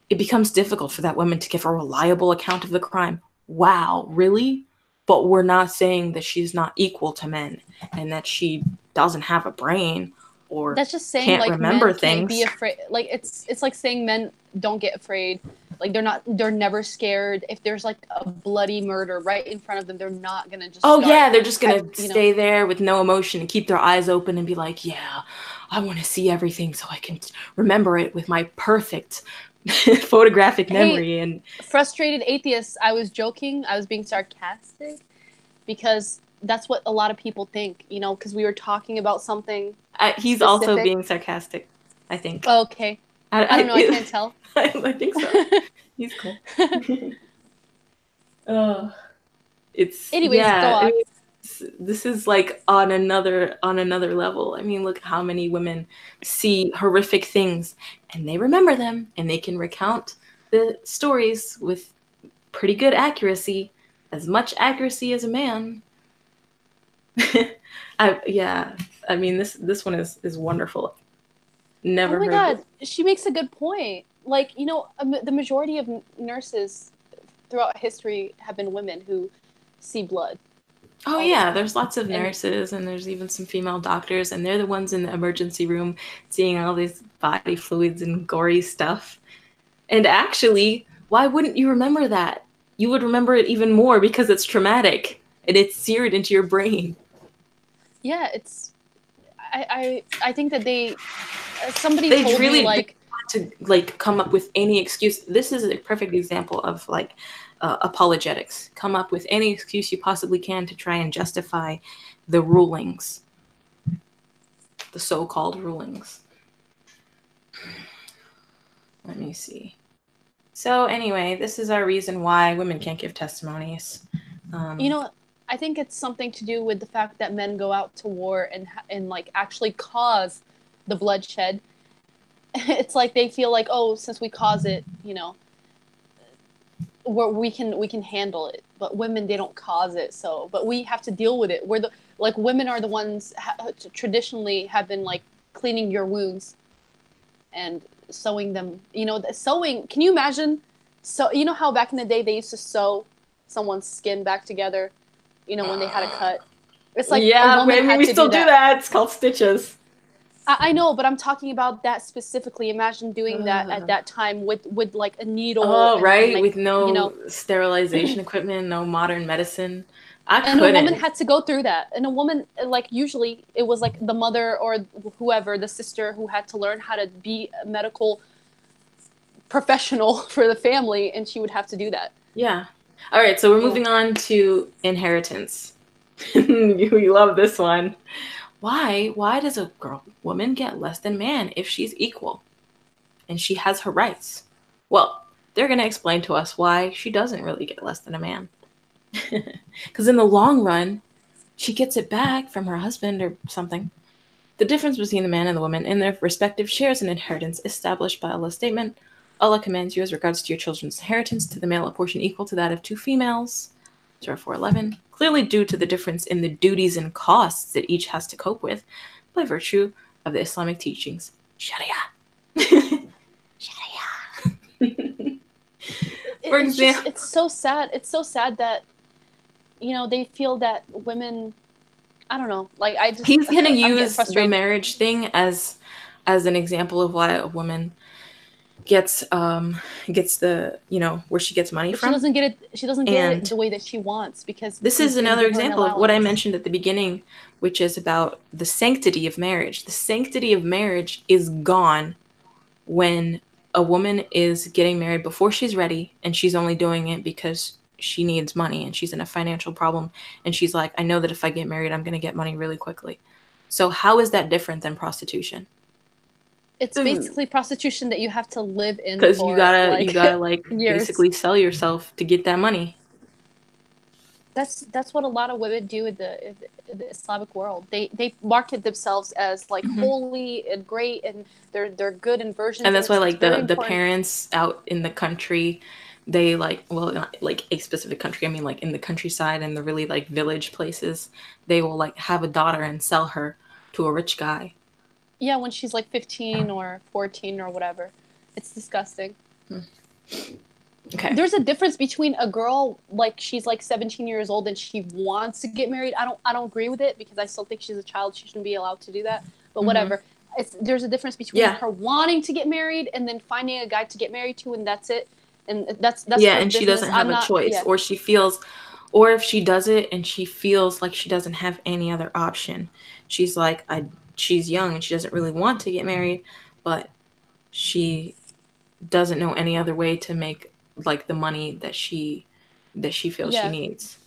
It becomes difficult for that woman to give a reliable account of the crime. Wow, really? But we're not saying that she's not equal to men and that she doesn't have a brain. Or that's just saying can't remember men things. Can't be afraid. It's like saying men don't get afraid. They're never scared. If there's a bloody murder right in front of them, they're not gonna just they're just gonna stay there with no emotion and keep their eyes open and be like, yeah, I want to see everything so I can remember it with my perfect photographic memory. And frustrated atheists, I was joking, I was being sarcastic because that's what a lot of people think, because we were talking about something. He's specific. Also being sarcastic, I think. Oh, okay. I don't know. I can't tell. I think so. He's cool. It's anyways. Go on. This is on another level. I mean, look how many women see horrific things and they remember them and they can recount the stories with pretty good accuracy, as much accuracy as a man. I mean, this one is wonderful. Never. Oh my God, she makes a good point. The majority of nurses throughout history have been women who see blood. Oh yeah, there's lots of nurses and there's even some female doctors, and they're the ones in the emergency room seeing all these body fluids and gory stuff. And actually, why wouldn't you remember that? You would remember it even more because it's traumatic and it's seared into your brain. Yeah, it's. I think that somebody they told really me want to come up with any excuse. This is a perfect example of apologetics. Come up with any excuse you possibly can to try and justify the rulings, the so-called rulings. Let me see. So anyway, this is our reason why women can't give testimonies. I think it's something to do with the fact that men go out to war and actually cause the bloodshed. It's like they feel like, oh, since we cause it, we can handle it. But women, they don't cause it, but we have to deal with it. Women are the ones traditionally have been cleaning your wounds and sewing them. Sewing. Can you imagine? So how back in the day they used to sew someone's skin back together. When they had a cut. It's like, yeah, we still do that. It's called stitches. I know, but I'm talking about that specifically. Imagine doing that at that time with a needle. Oh, right, with no sterilization equipment, no modern medicine. And a woman had to go through that. And a woman, usually it was the mother or whoever, the sister, who had to learn how to be a medical professional for the family, and she would have to do that. Yeah. All right, so we're moving on to inheritance. You love this one. Why does a woman get less than man if she's equal and she has her rights? Well, they're going to explain to us why she doesn't really get less than a man. Because in the long run, she gets it back from her husband or something. The difference between the man and the woman in their respective shares and inheritance established by Allah's statement. Allah commands you as regards to your children's inheritance, to the male a portion equal to that of two females. Surah 4:11. Clearly due to the difference in the duties and costs that each has to cope with by virtue of the Islamic teachings. Sharia. Sharia. For example, it's so sad. It's so sad that, you know, they feel that women, I don't know, like he's gonna I'm getting use the frustrated. marriage thing as an example of why a woman gets the, you know, where she gets money But she from. doesn't get it. She doesn't get it And the way that she wants because this he's is going to another give her an example of what I allowance. mentioned at the beginning, which is about the sanctity of marriage. The sanctity of marriage is gone when a woman is getting married before she's ready, and she's only doing it because she needs money and she's in a financial problem, and she's like, I know that if I get married, I'm going to get money really quickly. So how is that different than prostitution? It's basically prostitution that you have to live in Because for you gotta like years. basically sell yourself to get that money. That's what a lot of women do in the Islamic world. They market themselves as like holy and great, and they're good in versions. And that's why like the important. parents out in the country, they like, well, not like a specific country, I mean like in the countryside and the really like village places, they will like have a daughter and sell her to a rich guy. Yeah, when she's like 15 or 14 or whatever. It's disgusting. Okay. There's a difference between a girl like she's like 17 years old and she wants to get married. I don't agree with it because I still think she's a child. She shouldn't be allowed to do that. But whatever. There's a difference between her wanting to get married and then finding a guy to get married to, and that's it. And that's yeah, her and business. she doesn't have a choice, or she feels, or if she does it and she feels like she doesn't have any other option, she's like, she's young and she doesn't really want to get married, but she doesn't know any other way to make like the money that she feels she needs.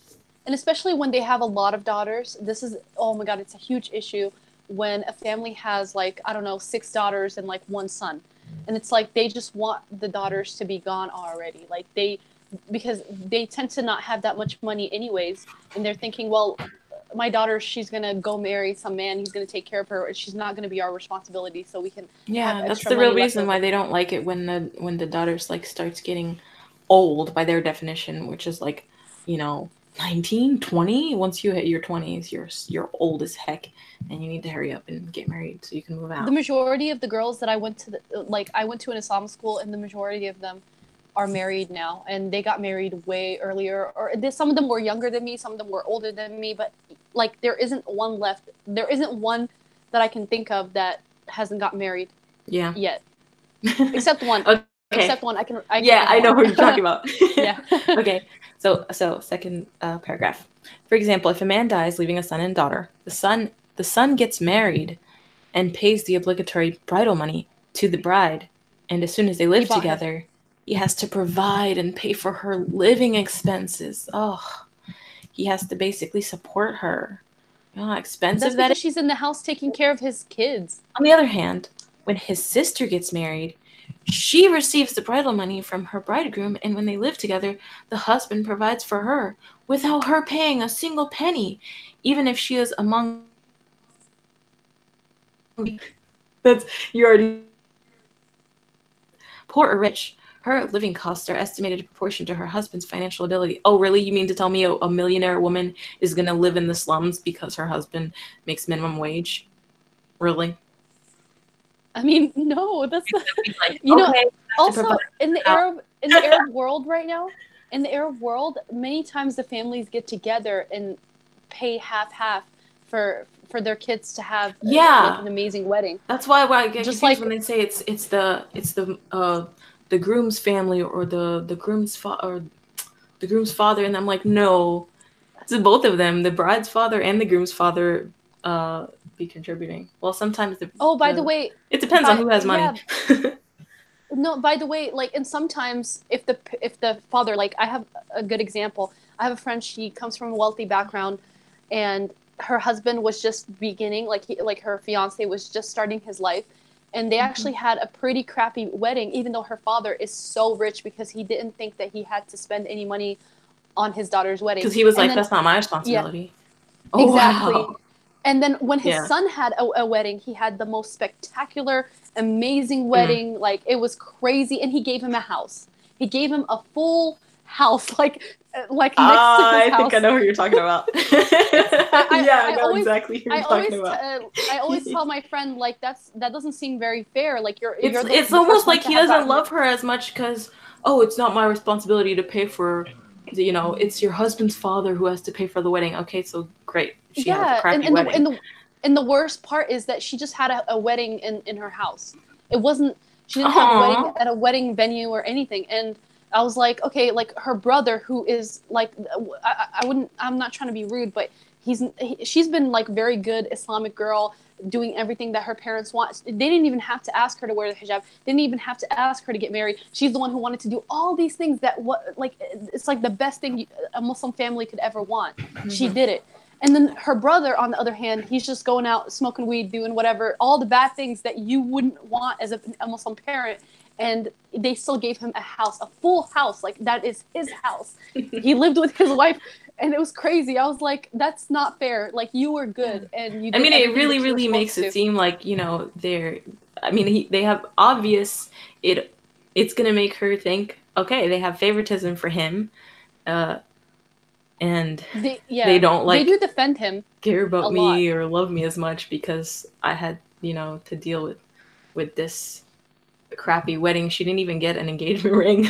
And especially when they have a lot of daughters, this is, oh my God, it's a huge issue when a family has like, I don't know, 6 daughters and like 1 son. And it's like they just want the daughters to be gone already. Like because they tend to not have that much money anyways. And they're thinking, well, my daughter, she's going to go marry some man. He's going to take care of her. She's not going to be our responsibility. So we can have that's extra the real money reason why they don't like it when the daughters like starts getting old by their definition, which is like, you know, 19, 20. Once you hit your 20s, you're old as heck, and you need to hurry up and get married so you can move out. The majority of the girls that I went to I went to an Islamic school, and the majority of them are married now, and they got married way earlier, or some of them were younger than me, some of them were older than me, but like there isn't one left. There isn't one that I can think of that hasn't got married yet. Except one. Okay. Except one. I can I know who you're talking about. Yeah. Okay. So second paragraph. For example, if a man dies leaving a son and daughter, the son gets married and pays the obligatory bridal money to the bride, and as soon as they live together, he has to provide and pay for her living expenses. Oh, he has to basically support her. You know how expensive that is? She's in the house taking care of his kids. On the other hand, when his sister gets married, she receives the bridal money from her bridegroom, and when they live together, the husband provides for her without her paying a single penny, even if she is among... That's, you already... Poor or rich, her living costs are estimated in proportion to her husband's financial ability. Oh, really? You mean to tell me a millionaire woman is going to live in the slums because her husband makes minimum wage? Really? I mean, no, that's the, like, you okay, know, also in the Arab world right now, in the Arab world, many times the families get together and pay half for their kids to have like an amazing wedding. That's why I get confused when they say it's the groom's family or the groom's father, and I'm like, no, it's both of them, the bride's father and the groom's father be contributing. Well, sometimes by the way, it depends on who has money. Yeah. No, by the way, like, and sometimes if the father, like, I have a good example. I have a friend, she comes from a wealthy background, and her husband was just beginning, like her fiance was just starting his life, and they actually had a pretty crappy wedding, even though her father is so rich because he didn't think that he had to spend any money on his daughter's wedding. Because he was like, that's not my responsibility. Yeah. Oh, exactly. Wow. And then when his Yeah. son had a wedding, he had the most spectacular, amazing Mm. wedding. Like it was crazy, and he gave him a house. He gave him a full house, like next to his I think I house. know who you're talking about. It's Yeah, I know exactly who you're talking about. I always tell my friend like that doesn't seem very fair. Like you're It's the almost first one like to he have doesn't gotten. love her as much because, oh, it's not my responsibility to pay for, it's your husband's father who has to pay for the wedding. Okay, so great. She has a Yeah, crappy wedding. and the worst part is that she just had a wedding in her house. It wasn't she didn't have a wedding Aww. at a wedding venue or anything. And I was like, okay, like her brother who is like I wouldn't I'm not trying to be rude, but she's been like very good Islamic girl doing everything that her parents want. They didn't even have to ask her to wear the hijab. They didn't even have to ask her to get married. She's the one who wanted to do all these things that what like it's like the best thing a Muslim family could ever want. She Mm-hmm. did it. And then her brother, on the other hand, he's just going out smoking weed, doing whatever, all the bad things that you wouldn't want as a Muslim parent. And they still gave him a house, a full house. Like that is his house. He lived with his wife, and it was crazy. I was like, that's not fair. Like you were good, and you I did mean, it everything really, that you were really makes supposed it to. seem like, they're. I mean, they have obvious. It's gonna make her think, okay, they have favoritism for him, uh, and they Yeah, don't they do like defend him care a about lot. me or love me as much because I had, to deal with this crappy wedding. She didn't even get an engagement ring.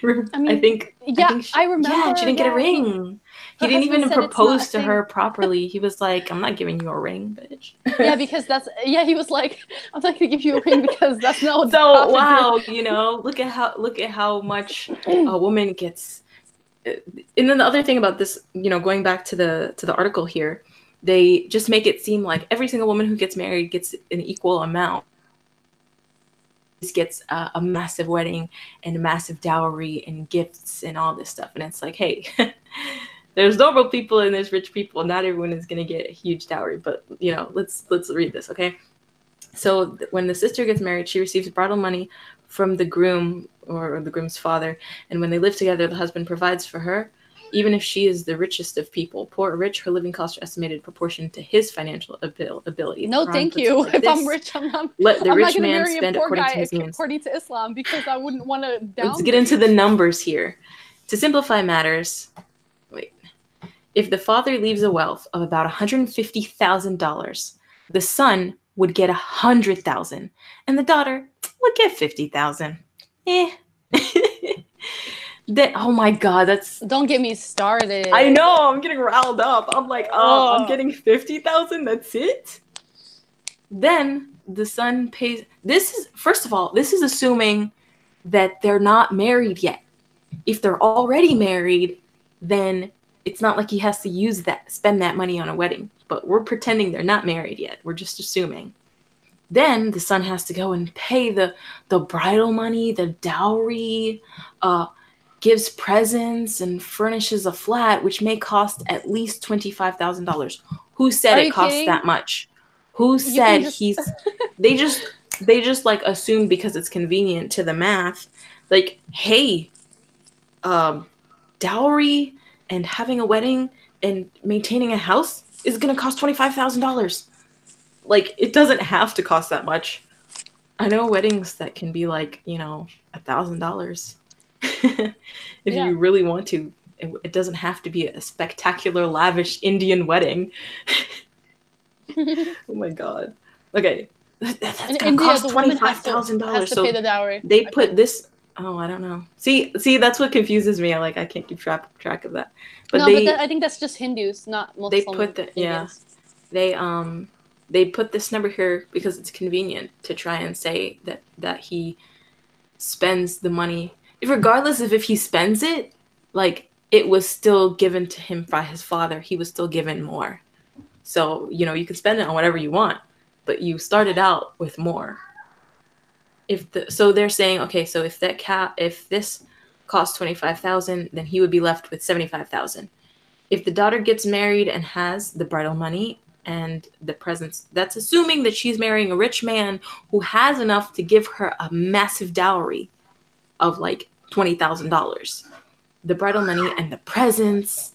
I I mean, think I yeah, think I yeah, she remember. didn't get a Yeah, ring. He her didn't husband even said it's not a propose to thing. her properly. He was like, "I'm not giving you a ring, bitch." Yeah, because he was like, I'm not gonna give you a ring because that's not what the So prophet did. wow, look at how much a woman gets. And then the other thing about this, going back to the article here, they just make it seem like every single woman who gets married gets an equal amount. Gets a massive wedding and a massive dowry and gifts and all this stuff, and it's like, hey, there's normal people and there's rich people. Not everyone is going to get a huge dowry, but let's read this, okay? So when the sister gets married, she receives bridal money from the groom or the groom's father, and when they live together, the husband provides for her, even if she is the richest of people. Poor or rich, her living costs are estimated in proportion to his financial ability. The No, Quran thank puts it you. like If I'm this: rich, I'm not. let the I'm not rich gonna man marry a spend poor according to guy his means. according to Islam because I wouldn't want to Let's get into downgrade. the numbers here. To simplify matters, wait. If the father leaves a wealth of about $150,000, the son would get $100,000, and the daughter would get $50,000. Eh. Oh my god, that's. Don't get me started. I know, I'm getting riled up. I'm like, I'm Oh, getting 50,000. That's it. Then the son pays. This is first of all, this is assuming that they're not married yet. If they're already married, then it's not like he has to spend that money on a wedding. But we're pretending they're not married yet. We're just assuming. Then the son has to go and pay the bridal money, the dowry, gives presents and furnishes a flat, which may cost at least $25,000. Who said are it you costs kidding? that much? Who You can said just. he's? They just like assume because it's convenient to the math. Like, hey, dowry and having a wedding and maintaining a house is going to cost $25,000. Like, it doesn't have to cost that much. I know weddings that can be like, $1,000. If Yeah. you really want to, it doesn't have to be a spectacular, lavish Indian wedding. Oh my god. Okay. That's In gonna India, cost the woman $25,000. has to pay So the dowry. they I put think. this. Oh, I don't know. See, that's what confuses me. I can't keep track of that. But No, but I think that's just Hindus, not they Muslim put the yeah Indians. they they put this number here because it's convenient to try and say that he spends the money, regardless of if he spends it, like it was still given to him by his father. He was still given more. So, you can spend it on whatever you want, but you started out with more. So they're saying, okay, so if this costs 25,000, then he would be left with 75,000. If the daughter gets married and has the bridal money and the presents, that's assuming that she's marrying a rich man who has enough to give her a massive dowry of like $20,000. The bridal money and the presents,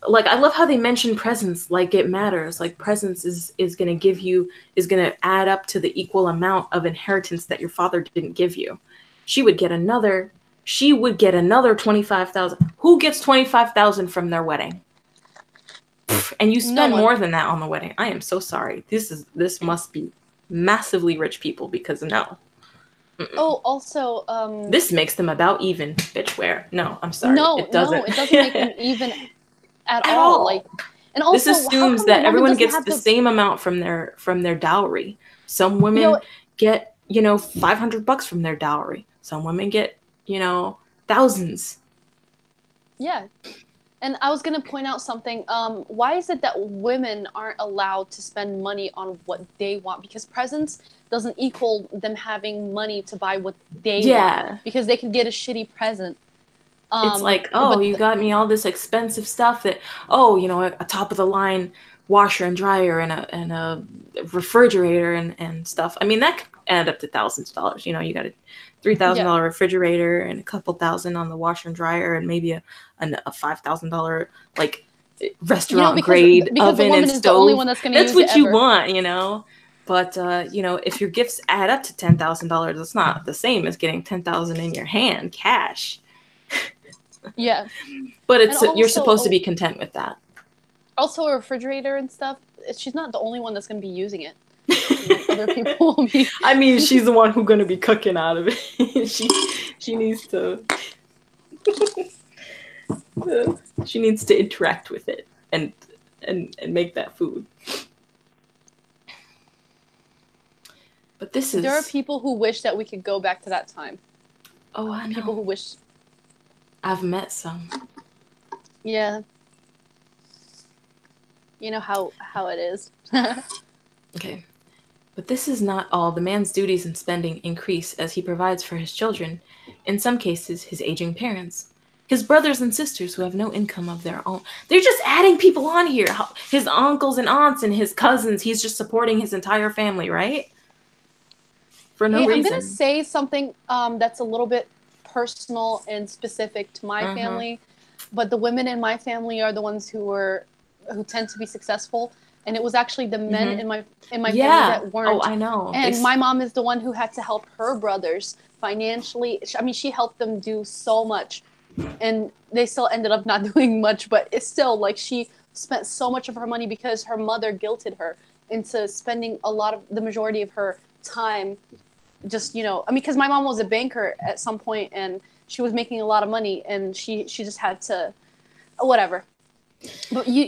like, I love how they mention presents like it matters. Like, presents is going to give you, is going to add up to the equal amount of inheritance that your father didn't give you. She would get another, she would get another 25,000. Who gets 25,000 from their wedding? And you No spend one. more than that on the wedding. I am so sorry. This must be massively rich people, because no. Oh, also, This makes them about even, bitch. Where? No, I'm sorry. no, It no, doesn't. it doesn't make them even at At all. Like, all. and This also, how assumes come the that woman everyone doesn't gets have the to? same amount from their dowry. Some Yo, women get, $500 from their dowry. Some women get, thousands. yeah. And I was gonna point out something. Why is it that women aren't allowed to spend money on what they want? Because presents doesn't equal them having money to buy what they want. Yeah. Because they could get a shitty present. It's like, oh, But you got me all this expensive stuff that, oh, a top of the line washer and dryer and a refrigerator and stuff. I mean, that could add up to thousands of dollars. You got a $3,000 yeah, refrigerator and a couple thousand on the washer and dryer and maybe a $5,000 like restaurant because grade the oven and woman is the only stove. one that's gonna That's use it what you ever. want. But if your gifts add up to $10,000, it's not the same as getting 10,000 in your hand cash. Yeah, But and you're supposed to be content with that. also a refrigerator and stuff. She's not the only one that's gonna be using it. Other people will be. I mean, she's the one who's gonna be cooking out of it. she needs to she needs to interact with it and make that food. But this is. There are people who wish that we could go back to that time. Oh, I know. People who wish. I've met some. Yeah. You know how it is. Okay. But this is not all. The man's duties and spending increase as he provides for his children, in some cases his aging parents, his brothers and sisters who have no income of their own. They're just adding people on here. His uncles and aunts and his cousins. He's just supporting his entire family, right? For no reason. I'm gonna say something that's a little bit personal and specific to my family, but the women in my family are the ones who tend to be successful, and it was actually the men in my family that weren't. Oh, I know. And my mom is the one who had to help her brothers financially. I mean, she helped them do so much, and they still ended up not doing much, but it's still like she spent so much of her money because her mother guilted her into spending the majority of her time just I mean, because my mom was a banker at some point and she was making a lot of money and she just had to whatever. But you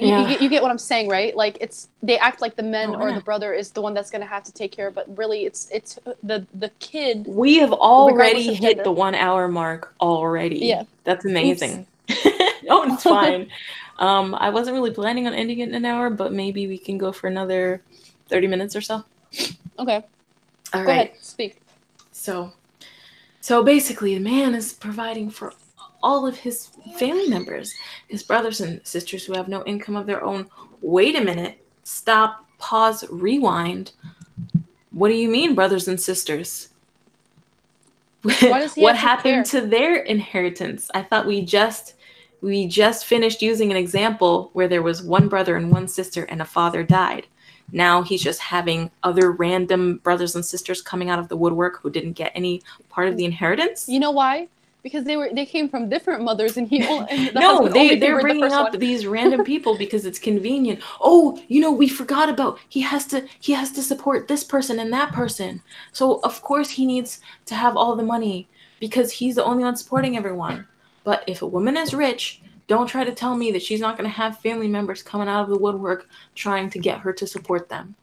get what I'm saying, right? Like they act like the men or the brother is the one that's going to have to take care of, but really it's the kid. We have already hit the 1 hour mark already. Yeah, that's amazing. Oh, it's fine. I wasn't really planning on ending it in an hour, but maybe we can go for another 30 minutes or so. Okay. All Go right. ahead, speak. So basically, the man is providing for all of his family members, his brothers and sisters who have no income of their own. Wait a minute. Stop, pause, rewind. What do you mean, brothers and sisters? Why does he What have happened to to their inheritance? I thought we just finished using an example where there was one brother and one sister and a father died. Now he's just having other random brothers and sisters coming out of the woodwork who didn't get any part of the inheritance. You know why? Because they came from different mothers, and they're bringing up these random people because it's convenient. Oh, we forgot about he has to support this person and that person. So of course he needs to have all the money because he's the only one supporting everyone. But if a woman is rich, don't try to tell me that she's not going to have family members coming out of the woodwork trying to get her to support them.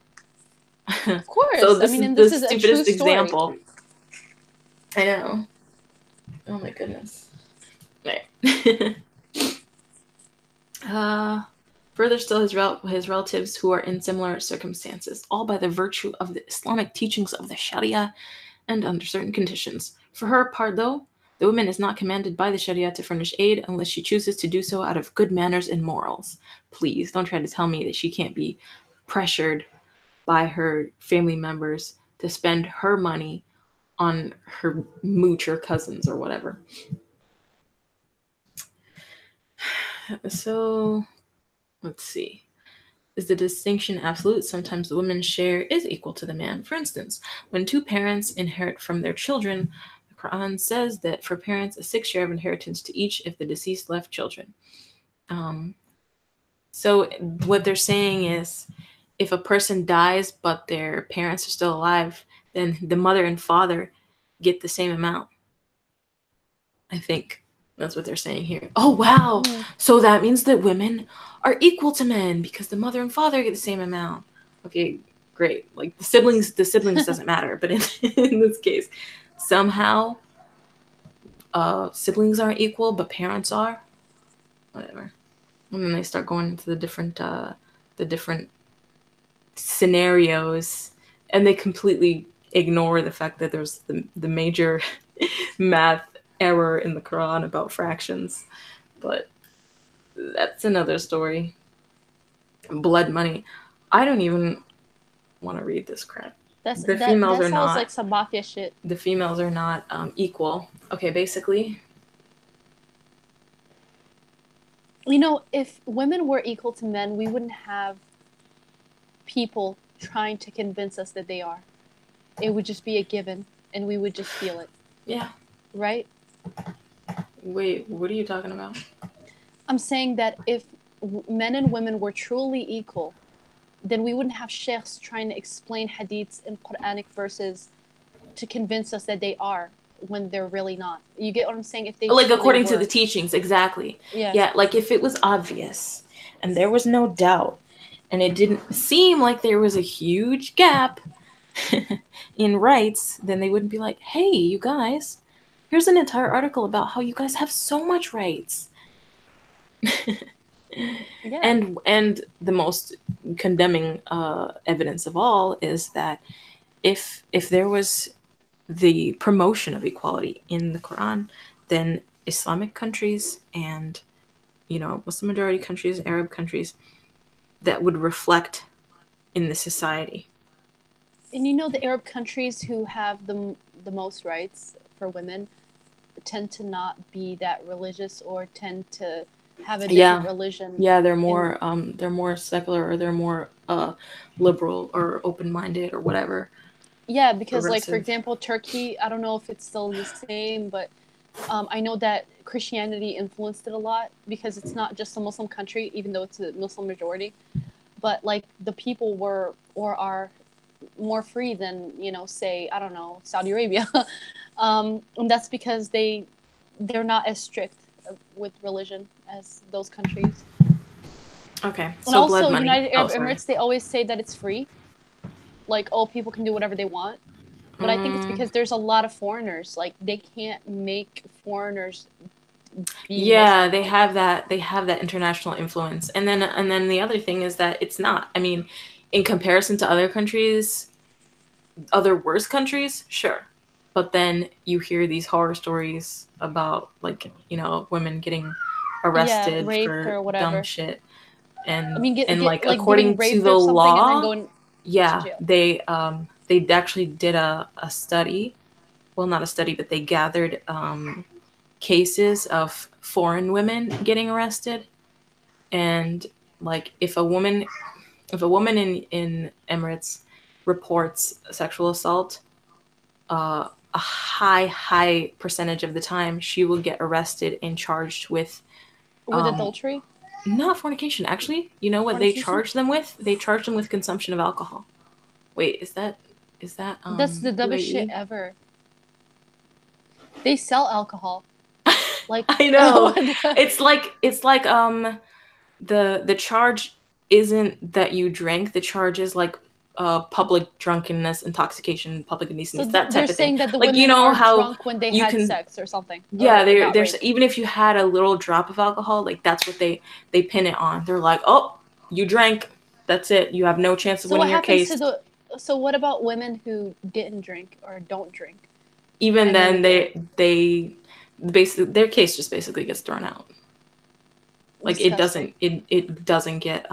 Of course. So this is the stupidest example. I know. Oh my goodness. Right. Further still, his relatives who are in similar circumstances, all by the virtue of the Islamic teachings of the Sharia and under certain conditions. For her part, though, the woman is not commanded by the Sharia to furnish aid unless she chooses to do so out of good manners and morals. Please, don't try to tell me that she can't be pressured by her family members to spend her money on her mooch or cousins or whatever. So Let's see. Is the distinction absolute? Sometimes the woman's share is equal to the man. For instance, when two parents inherit from their children, the Quran says that for parents, a sixth share of inheritance to each if the deceased left children. So what they're saying is, if a person dies but their parents are still alive, then the mother and father get the same amount. I think that's what they're saying here. Oh wow! So that means that women are equal to men because the mother and father get the same amount. Okay, great. Like the siblings doesn't matter, but in this case, somehow siblings aren't equal, but parents are. Whatever. And then they start going into the different scenarios, and they completely ignore the fact that there's the major math error in the Quran about fractions. But that's another story. Blood money. I don't even want to read this crap. That sounds like some mafia shit. The females are not equal. Okay, basically. You know, if women were equal to men, we wouldn't have people trying to convince us that they are. It would just be a given, and we would just feel it. Yeah. Right? Wait, what are you talking about? I'm saying that if men and women were truly equal, then we wouldn't have sheikhs trying to explain hadiths and Quranic verses to convince us that they are when they're really not. You get what I'm saying? If they like according to the teachings, exactly. Yeah, like if it was obvious and there was no doubt and it didn't seem like there was a huge gap in rights, then they wouldn't be like, hey, you guys, here's an entire article about how you guys have so much rights. Yeah. And the most condemning evidence of all is that if there was the promotion of equality in the Quran, then Islamic countries and Muslim majority countries, Arab countries, that would reflect in the society. And the Arab countries who have the most rights for women tend to not be that religious or tend to have a different religion. Yeah, they're more secular, or they're more liberal or open-minded or whatever. Yeah, because like for example, Turkey, I don't know if it's still the same, but I know that Christianity influenced it a lot because it's not just a Muslim country, even though it's a Muslim majority, but like the people were or are more free than say, I don't know, Saudi Arabia, and that's because they're not as strict with religion as those countries. Okay, so and also blood money. United Arab Emirates, they always say that it's free, like people can do whatever they want, but I think it's because there's a lot of foreigners, like they can't make foreigners be Muslim. They have that international influence, and then the other thing is that it's not, I mean, in comparison to other countries, other worse countries, sure, but then you hear these horror stories about like women getting arrested for dumb shit, and like according to the law, they actually did a study, well, not a study, but they gathered cases of foreign women getting arrested, and like if a woman in Emirates reports sexual assault, a high percentage of the time she will get arrested and charged with adultery. Not fornication, actually. You know what they charge them with? They charge them with consumption of alcohol. Wait, is that that's the dumbest shit ever. They sell alcohol. Like I know. it's like the charge isn't that you drank. The charge is like public drunkenness, intoxication, public indecency, so that type of thing. That the like women are how drunk when they had sex or something. Yeah, there's even if you had a little drop of alcohol, like that's what they pin it on. They're like, oh, you drank, that's it. You have no chance of winning your case. So what about women who didn't drink or don't drink? Even then, they basically, their case just basically gets thrown out. Like disgusting. it doesn't get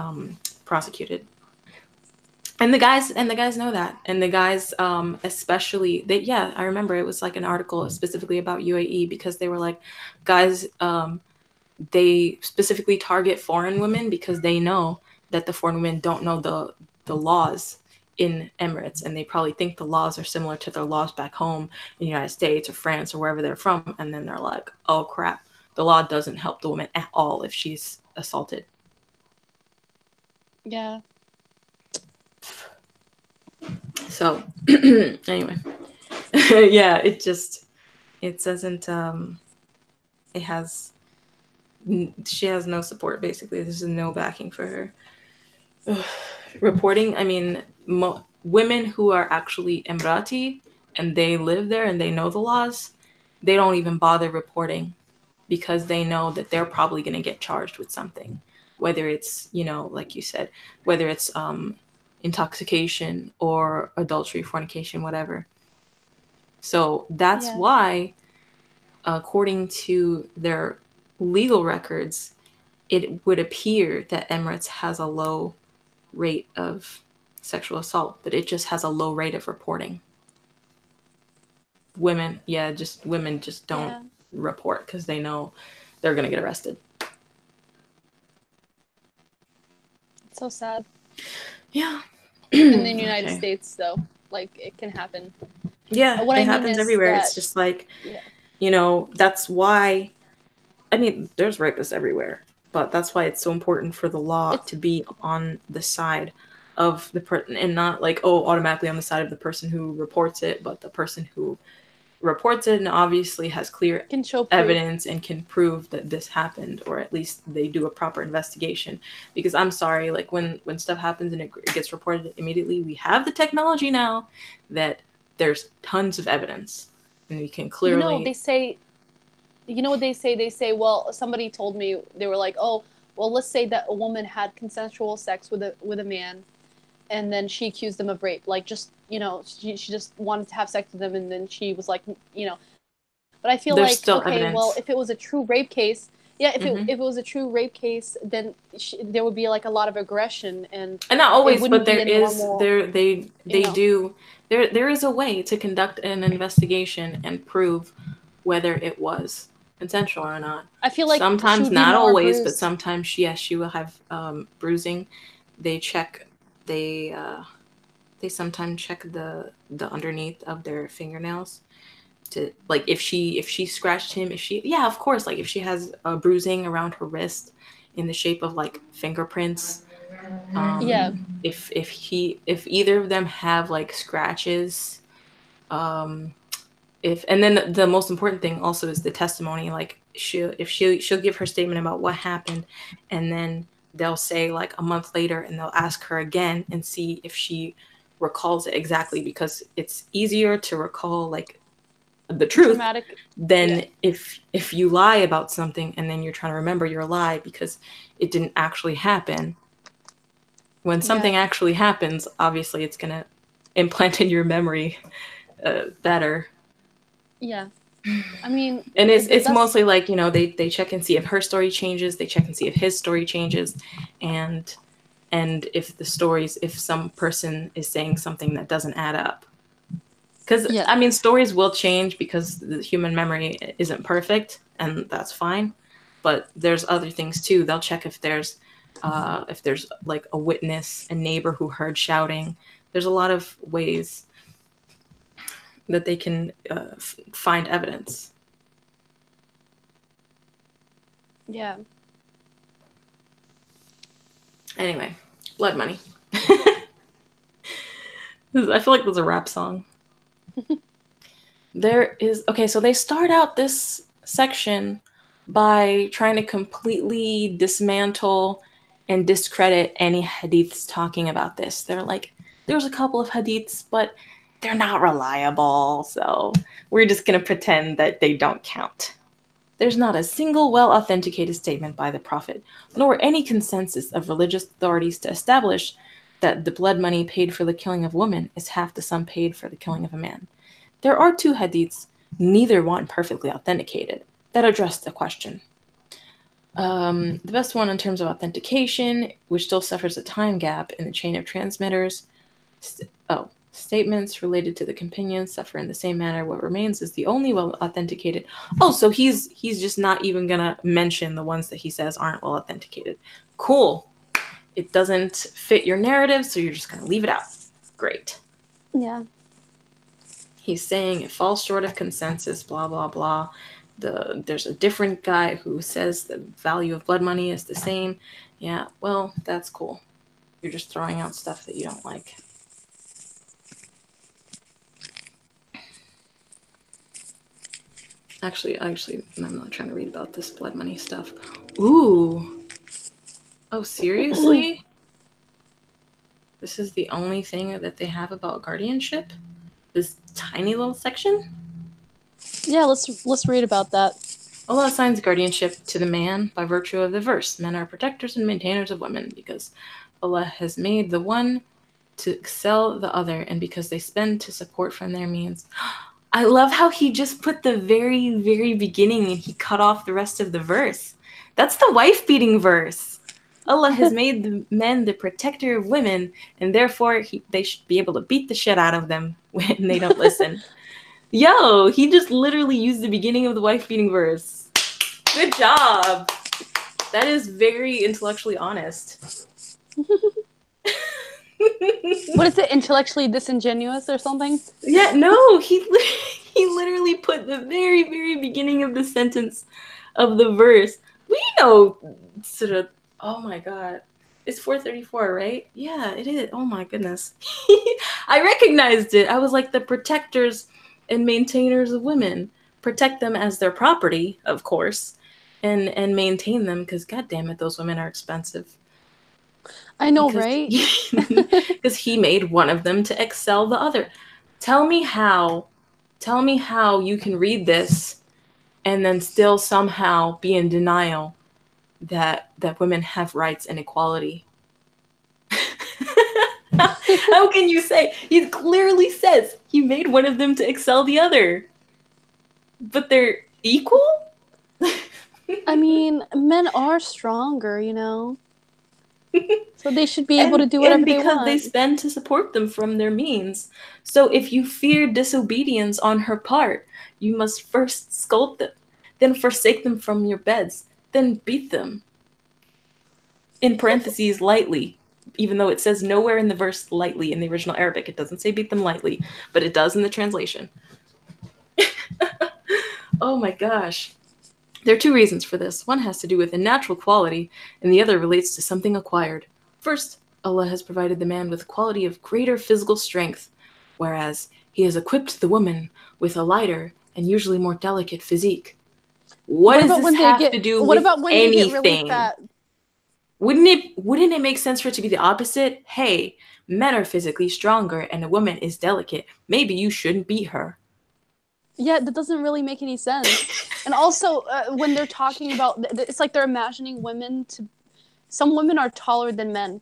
prosecuted. And the guys know that. And the guys especially, I remember it was like an article specifically about UAE, because they were like, guys they specifically target foreign women because they know that the foreign women don't know the laws in Emirates, and they probably think the laws are similar to their laws back home in the United States or France or wherever they're from, and then they're like, oh crap, the law doesn't help the woman at all if she's assaulted. Yeah. So anyway, yeah, it doesn't it has she has no support, basically. There's no backing for her. Ugh. Reporting, I mean, women who are actually Emirati and they live there and they know the laws, they don't even bother reporting because they know that they're probably going to get charged with something, whether it's, you know, like you said, whether it's intoxication or adultery, fornication, whatever. So that's Yeah. why, according to their legal records, it would appear that Emirates has a low rate of sexual assault, but it just has a low rate of reporting. Women, yeah, just women just don't Yeah. report because they know they're gonna get arrested. It's so sad. Yeah. In the United Okay. States, though, like it can happen. Yeah, What it I mean happens is everywhere. It's that, just like, yeah, you know, that's why, I mean, there's rapists everywhere, but that's why it's so important for the law it's to be on the side of the person and not like, oh, automatically on the side of the person who reports it, but the person who reports it and obviously has clear can show proof. evidence and can prove that this happened, or at least they do a proper investigation. Because I'm sorry, like when stuff happens and it gets reported immediately, we have the technology now that there's tons of evidence and we can You know, clearly. they say, you know what they say? They say, well, somebody told me, they were like, oh, well, let's say that a woman had consensual sex with a man, and then she accused him of rape. Like, just, you know, she just wanted to have sex with him, and then she was like, you know. But I feel There's like, still okay, well, evidence. if it was a true rape case, yeah, Hmm. if it was a true rape case, then there would be like a lot of aggression, and And not it always, but wouldn't be there a is normal, there you they know. do there is a way to conduct an investigation and prove whether it was consensual or not. I feel like she Sometimes, would be not more always, but bruised. sometimes yes, she will have bruising. They check they they sometimes check the underneath of their fingernails to, like, if she scratched him, if she, yeah, of course, like if she has a bruising around her wrist in the shape of like fingerprints, Yeah, if either of them have like scratches, um if, and then the most important thing also is the testimony, like she'll give her statement about what happened, and then they'll say like a month later and they'll ask her again and see if she recalls it exactly, because it's easier to recall like the truth traumatic. Yeah, than if you lie about something and then you're trying to remember your lie because it didn't actually happen. When yeah, something actually happens, obviously it's going to implant in your memory better. yeah. I mean, And it's that's mostly like, you know, they check and see if her story changes, they check and see if his story changes, and if the stories, if some person is saying something that doesn't add up. Because yeah, I mean, stories will change because the human memory isn't perfect, and that's fine. But there's other things too. They'll check if there's like a witness, a neighbor who heard shouting. There's a lot of ways that they can find evidence. yeah, Anyway, blood money. I feel like there's a rap song. There is, okay, so they start out this section by trying to completely dismantle and discredit any hadiths talking about this. They're like, there's a couple of hadiths, but they're not reliable, so we're just going to pretend that they don't count. There's not a single well authenticated statement by the Prophet, nor any consensus of religious authorities to establish that the blood money paid for the killing of women is half the sum paid for the killing of a man. There are two hadiths, neither one perfectly authenticated, that address the question. The best one in terms of authentication, which still suffers a time gap in the chain of transmitters, Statements related to the companions suffer in the same manner. What remains is the only well authenticated. Oh, so he's just not even gonna mention the ones that he says aren't well authenticated. Cool. It doesn't fit your narrative, so you're just gonna leave it out. Great. Yeah. He's saying it falls short of consensus, blah blah blah. There's a different guy who says the value of blood money is the same. Yeah, well, that's cool. You're just throwing out stuff that you don't like. Actually, I'm not trying to read about this blood money stuff. Ooh. Oh, seriously? This is the only thing that they have about guardianship? This tiny little section? Yeah, let's read about that. Allah assigns guardianship to the man by virtue of the verse. Men are protectors and maintainers of women because Allah has made the one to excel the other and because they spend to support from their means. I love how he just put the very, very beginning and he cut off the rest of the verse. That's the wife-beating verse. Allah has made the men the protector of women, and therefore they should be able to beat the shit out of them when they don't listen. Yo, he just literally used the beginning of the wife-beating verse. Good job. That is very intellectually honest. What is it? Intellectually disingenuous or something? Yeah, no, he literally put the very, very beginning of the sentence of the verse. We know sort of. Oh my god, it's 4:34, right? Yeah, it is. Oh my goodness, I recognized it. I was like, the protectors and maintainers of women, protect them as their property, of course, and maintain them because god damn it, those women are expensive. I know, right? Because he made one of them to excel the other. Tell me how you can read this and then still somehow be in denial that women have rights and equality. How can you say? He clearly says he made one of them to excel the other. But they're equal? I mean, men are stronger, you know? So they should be able to do whatever they want. And because they spend to support them from their means. So if you fear disobedience on her part, you must first scold them, then forsake them from your beds, then beat them. In parentheses, lightly. Even though it says nowhere in the verse lightly in the original Arabic. It doesn't say beat them lightly, but it does in the translation. Oh my gosh. There are two reasons for this. One has to do with a natural quality, and the other relates to something acquired. First, Allah has provided the man with a quality of greater physical strength, whereas he has equipped the woman with a lighter and usually more delicate physique. What does this have to do with anything? What about when they get really fat? Wouldn't it make sense for it to be the opposite? Hey, men are physically stronger and a woman is delicate. Maybe you shouldn't beat her. Yeah, that doesn't really make any sense. And also, when they're talking about, it's like they're imagining women to. Some women are taller than men.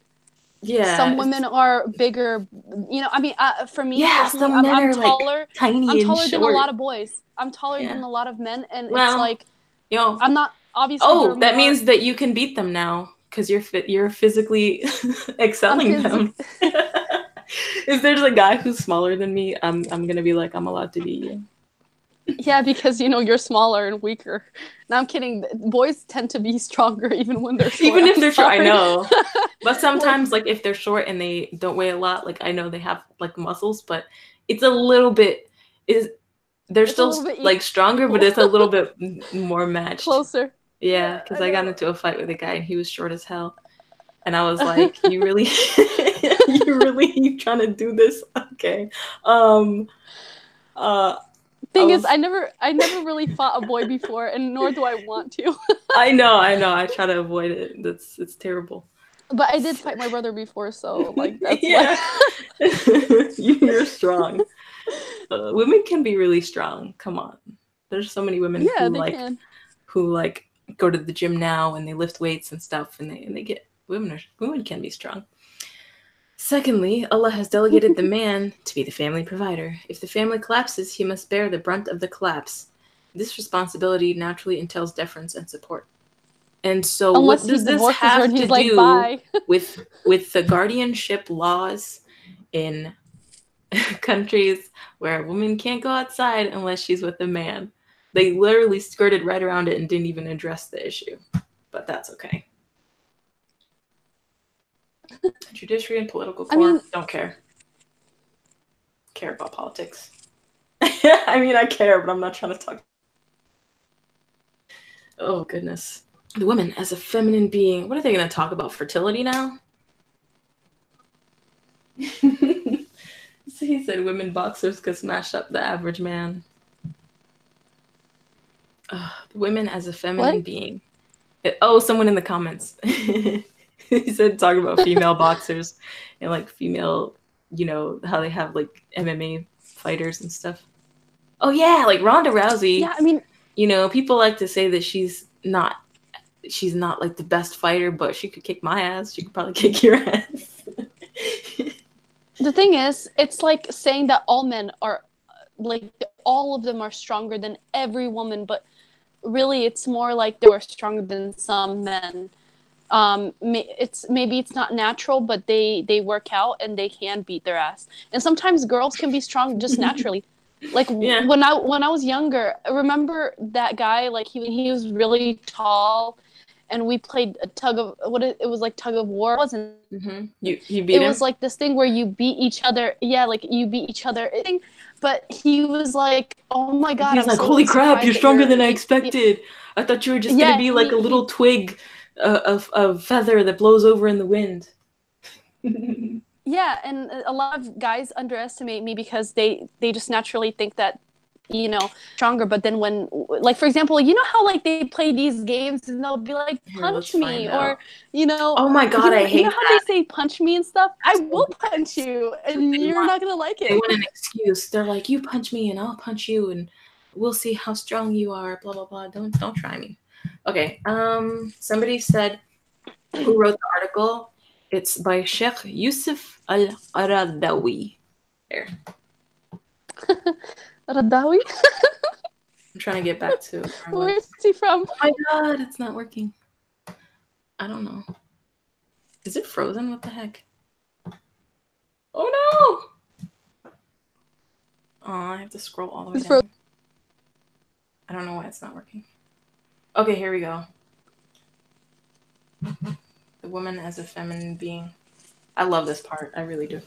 Yeah. Some women are bigger. You know, I mean, for me, yeah, some men are taller. Like tiny I'm taller and than a lot of boys. I'm taller than a lot of men, and it's like, I'm not obviously. Oh, that means that you can beat them now because you're physically excelling them. If there's a guy who's smaller than me, I'm gonna be like, I'm allowed to beat you. Yeah, because you're smaller and weaker. No, I'm kidding. Boys tend to be stronger even when they're short. Even if they're short, I know. But sometimes, like if they're short and they don't weigh a lot, like I know they have like muscles, but it's a little bit they're still like stronger, but it's a little bit more matched. Closer. Yeah, because I got into a fight with a guy and he was short as hell, and I was like, "You really, you trying to do this? Okay." Thing is, I never really fought a boy before, and nor do I want to. I know. I try to avoid it. It's terrible. But I did fight my brother before, so like that's You're strong. Women can be really strong. Come on, there's so many women who go to the gym now and they lift weights and stuff, and they get women can be strong. Secondly, Allah has delegated the man to be the family provider. If the family collapses, he must bear the brunt of the collapse. This responsibility naturally entails deference and support. And so what does this have to do with the guardianship laws in countries where a woman can't go outside unless she's with a man. They literally skirted right around it and didn't even address the issue. But that's okay. Judiciary and political core, I mean, don't care about politics. I mean, I care, but I'm not trying to talk. Oh, goodness. The woman as a feminine being. What are they going to talk about? Fertility now? So he said women boxers could smash up the average man. Women as a feminine being. Someone in the comments. He said talking about female boxers and like female, how they have like MMA fighters and stuff. Oh yeah, like Ronda Rousey. Yeah, I mean, people like to say that she's not like the best fighter, but she could kick my ass. She could probably kick your ass. The thing is, it's like saying that all men are, like, all of them are stronger than every woman, but really it's more like they were stronger than some men. Maybe it's not natural, but they work out and they can beat their ass. And sometimes girls can be strong just naturally. Like Yeah. when I was younger, I remember that guy, like he was really tall, and we played a tug of it was like tug of war. It wasn't. Mm-hmm. You beat It him? was like this thing where you beat each other. Yeah, like you beat each other. But he was like, "Oh my god!" He's I'm like, so "Holy crap! You're stronger than I he, expected. I thought you were just gonna be like a little twig, of feather that blows over in the wind." Yeah, and a lot of guys underestimate me because they just naturally think that, stronger. But then when, like, for example, you know how like they play these games and they'll be like, Here, let's punch me, find out. or Oh my god, I hate you know how that. they say punch me and stuff. I will punch you, and you're not gonna like They it. want an excuse. They're like, "You punch me and I'll punch you and we'll see how strong you are." Blah blah blah. Don't try me. Okay. Somebody said, who wrote the article? It's by Sheikh Yusuf Al-Qaradawi. There. Radawi? I'm trying to get back to Where's he from? Oh my god, it's not working. I don't know. Is it frozen? What the heck? Oh no! Oh, I have to scroll all the way down. I don't know why it's not working. Okay, here we go. The woman as a feminine being. I love this part. I really do.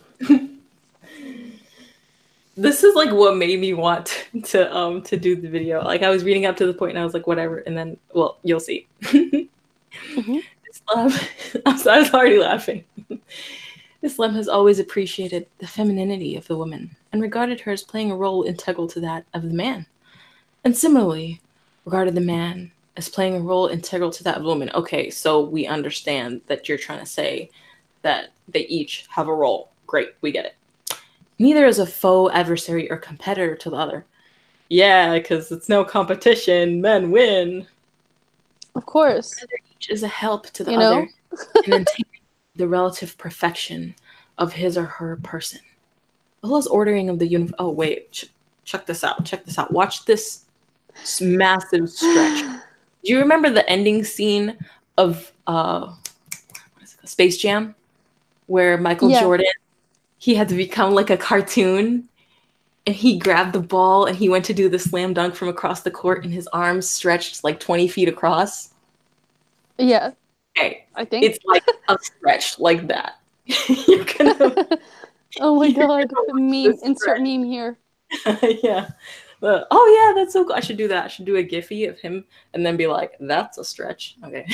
This is like what made me want to do the video. Like I was reading up to the point and I was like, whatever. And then, well, you'll see. Mm-hmm. Islam, I was already laughing. Islam has always appreciated the femininity of the woman and regarded her as playing a role integral to that of the man. And similarly, regarded the man as playing a role integral to that of the woman. Okay, so we understand that you're trying to say that they each have a role. Great, we get it. Neither is a foe, adversary, or competitor to the other. Yeah, because it's no competition. Men win. Of course. Neither each is a help to the other in attaining the relative perfection of his or her person. Allah's ordering of the universe. Oh, wait. Check this out. Check this out. Watch this massive stretch. Do you remember the ending scene of Space Jam? Where Michael Jordan, he had to become like a cartoon and he grabbed the ball and he went to do the slam dunk from across the court and his arms stretched like 20 feet across. Yeah. Okay. I think it's like a stretch like that. You're gonna Oh my god. Meme. Insert meme here. Yeah. Oh yeah, that's so cool. I should do that. I should do a Giphy of him and then be like, that's a stretch. Okay.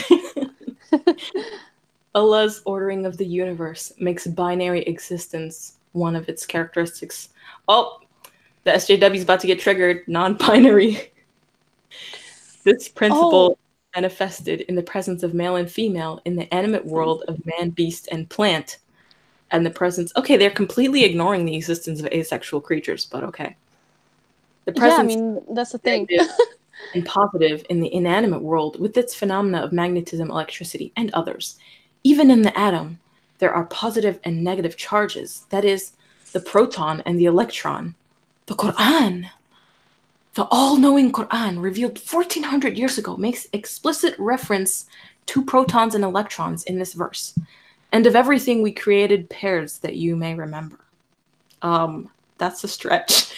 Allah's ordering of the universe makes binary existence one of its characteristics. Oh, the SJW is about to get triggered. Non-binary. This principle manifested in the presence of male and female in the animate world of man, beast, and plant. And the presence... Okay, they're completely ignoring the existence of asexual creatures, but okay. The presence that's the thing. and positive in the inanimate world with its phenomena of magnetism, electricity, and others. Even in the atom, there are positive and negative charges. That is, the proton and the electron. The Quran, the all-knowing Quran, revealed 1400 years ago, makes explicit reference to protons and electrons in this verse. And of everything we created pairs that you may remember. that's a stretch.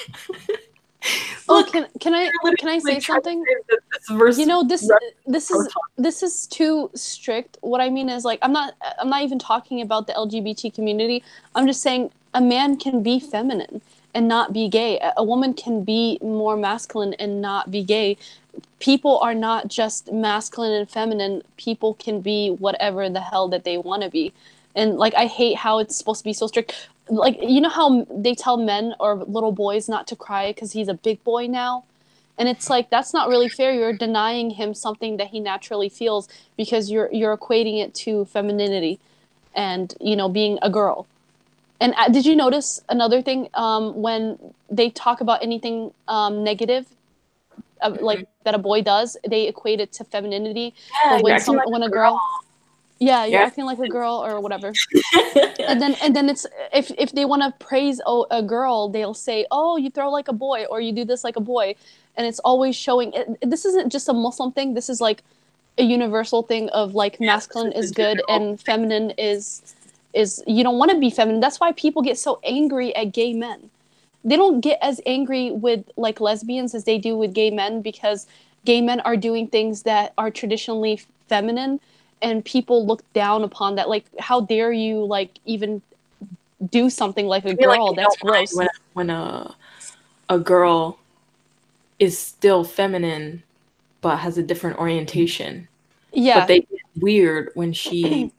Oh, Look, can I you're literally, can I say like, trying to something? say that this verse You know, this this is proton. this is too strict. What I mean is, like, I'm not even talking about the LGBT community. I'm just saying a man can be feminine and not be gay. A woman can be more masculine and not be gay. People are not just masculine and feminine. People can be whatever the hell that they want to be. And like, I hate how it's supposed to be so strict. Like, you know how they tell men or little boys not to cry because he's a big boy now? And it's like, that's not really fair. You're denying him something that he naturally feels because you're equating it to femininity and, you know, being a girl. And did you notice another thing, when they talk about anything negative, like that a boy does, they equate it to femininity. Yeah, But you're when acting some like when a a girl. girl, yeah, you're You're acting like a girl or whatever. acting And then it's, if they want to praise a girl, they'll say, "Oh, you throw like a boy," or "You do this like a boy," and it's always showing. This isn't just a Muslim thing. This is like a universal thing of like yeah, this masculine is is a good general. and feminine is you don't want to be feminine. That's why people get so angry at gay men. They don't get as angry with like lesbians as they do with gay men because gay men are doing things that are traditionally feminine and people look down upon that. Like, how dare you like even do something like a I feel like girl? they That's don't gross. mind when a girl is still feminine but has a different orientation. But Yeah. they get weird when she,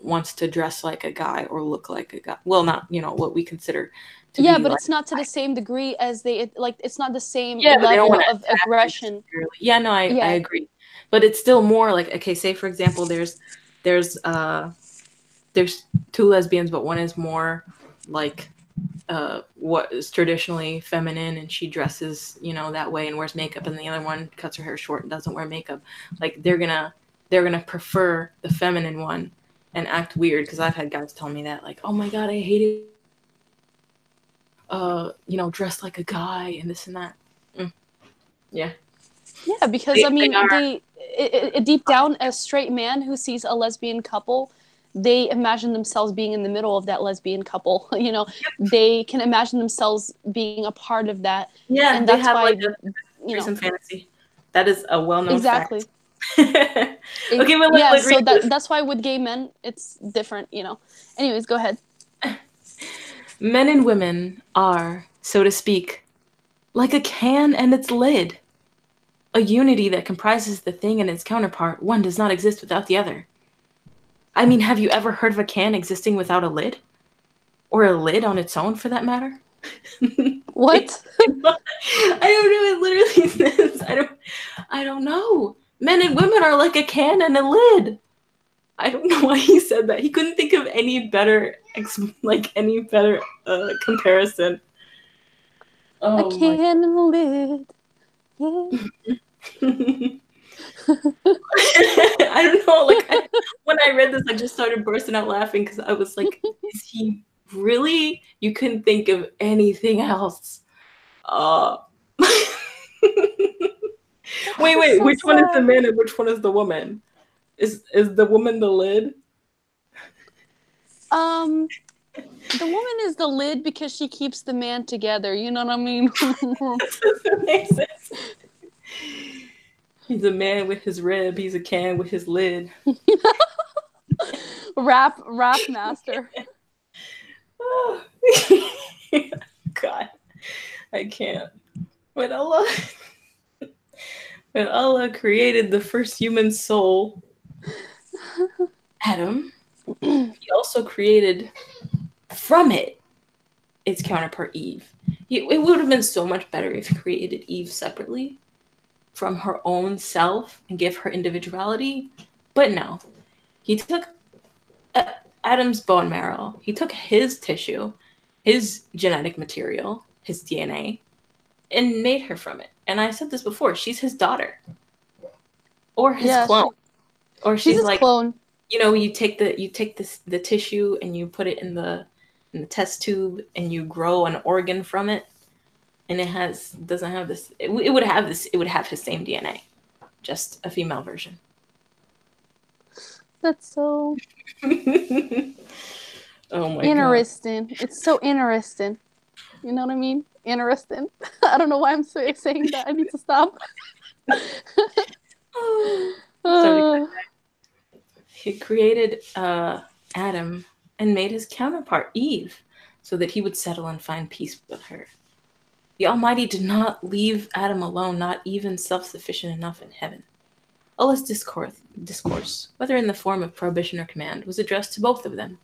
wants to dress like a guy or look like a guy. Well, not, what we consider to Yeah, be but like it's not to a the guy. same degree as like it's not the same Yeah, but they don't want level to of attack her aggression. necessarily. Yeah, no, I Yeah. agree. But it's still more like, okay, say for example, there's there's two lesbians, but one is more like what is traditionally feminine and she dresses that way and wears makeup, and the other one cuts her hair short and doesn't wear makeup. Like they're gonna prefer the feminine one and act weird, because I've had guys tell me that, like, oh my god, I hate it dressed like a guy and this and that. Yeah, Yeah, because I they mean, are. deep down, a straight man who sees a lesbian couple, they imagine themselves being in the middle of that lesbian couple. You know, they can imagine themselves being a part of that, and Yeah, that's they have why, like a you know, threesome fantasy. That is a well-known fact. exactly. Okay, but Yeah, like read so this. that's why with gay men it's different. You know. Anyways, go ahead. Men and women are, so to speak, like a can and its lid. A unity that comprises the thing and its counterpart. One does not exist without the other. I mean, have you ever heard of a can existing without a lid? Or a lid on its own, for that matter? What? I don't know. It literally says, I don't know. Men and women are like a can and a lid. I don't know why he said that. He couldn't think of any better, comparison. A Oh my. can and a lid. Yeah. I don't know. Like, when I read this, I just started bursting out laughing because I was like, "Is he really?" You couldn't think of anything else. Uh, That's wait. so Which one is the sad. man and which one is the woman? Is the woman the lid? Um, the woman is the lid because she keeps the man together. You know what I mean? This doesn't make sense. He's a man with his rib. He's a can with his lid. Rap master. Oh. God, I can't. When Allah, when Allah created the first human soul, Adam, he also created from it its counterpart Eve. It would have been so much better if he created Eve separately from her own self and gave her individuality. But no, he took Adam's bone marrow, he took his tissue, his genetic material, his DNA, and made her from it. And I said this before, she's his daughter. Or his Yeah, clone. Or she's she's his like, clone. you take the tissue and you put it in the test tube and you grow an organ from it, and doesn't have this, it would have this, it would have his same DNA, just a female version. That's so Oh my god. interesting. It's so interesting. You know what I mean? Interesting. I don't know why I'm saying that. I need to stop. So he created Adam and made his counterpart Eve so that he would settle and find peace with her. The Almighty did not leave Adam alone, not even self-sufficient enough in heaven. Allah's discourse, whether in the form of prohibition or command, was addressed to both of them.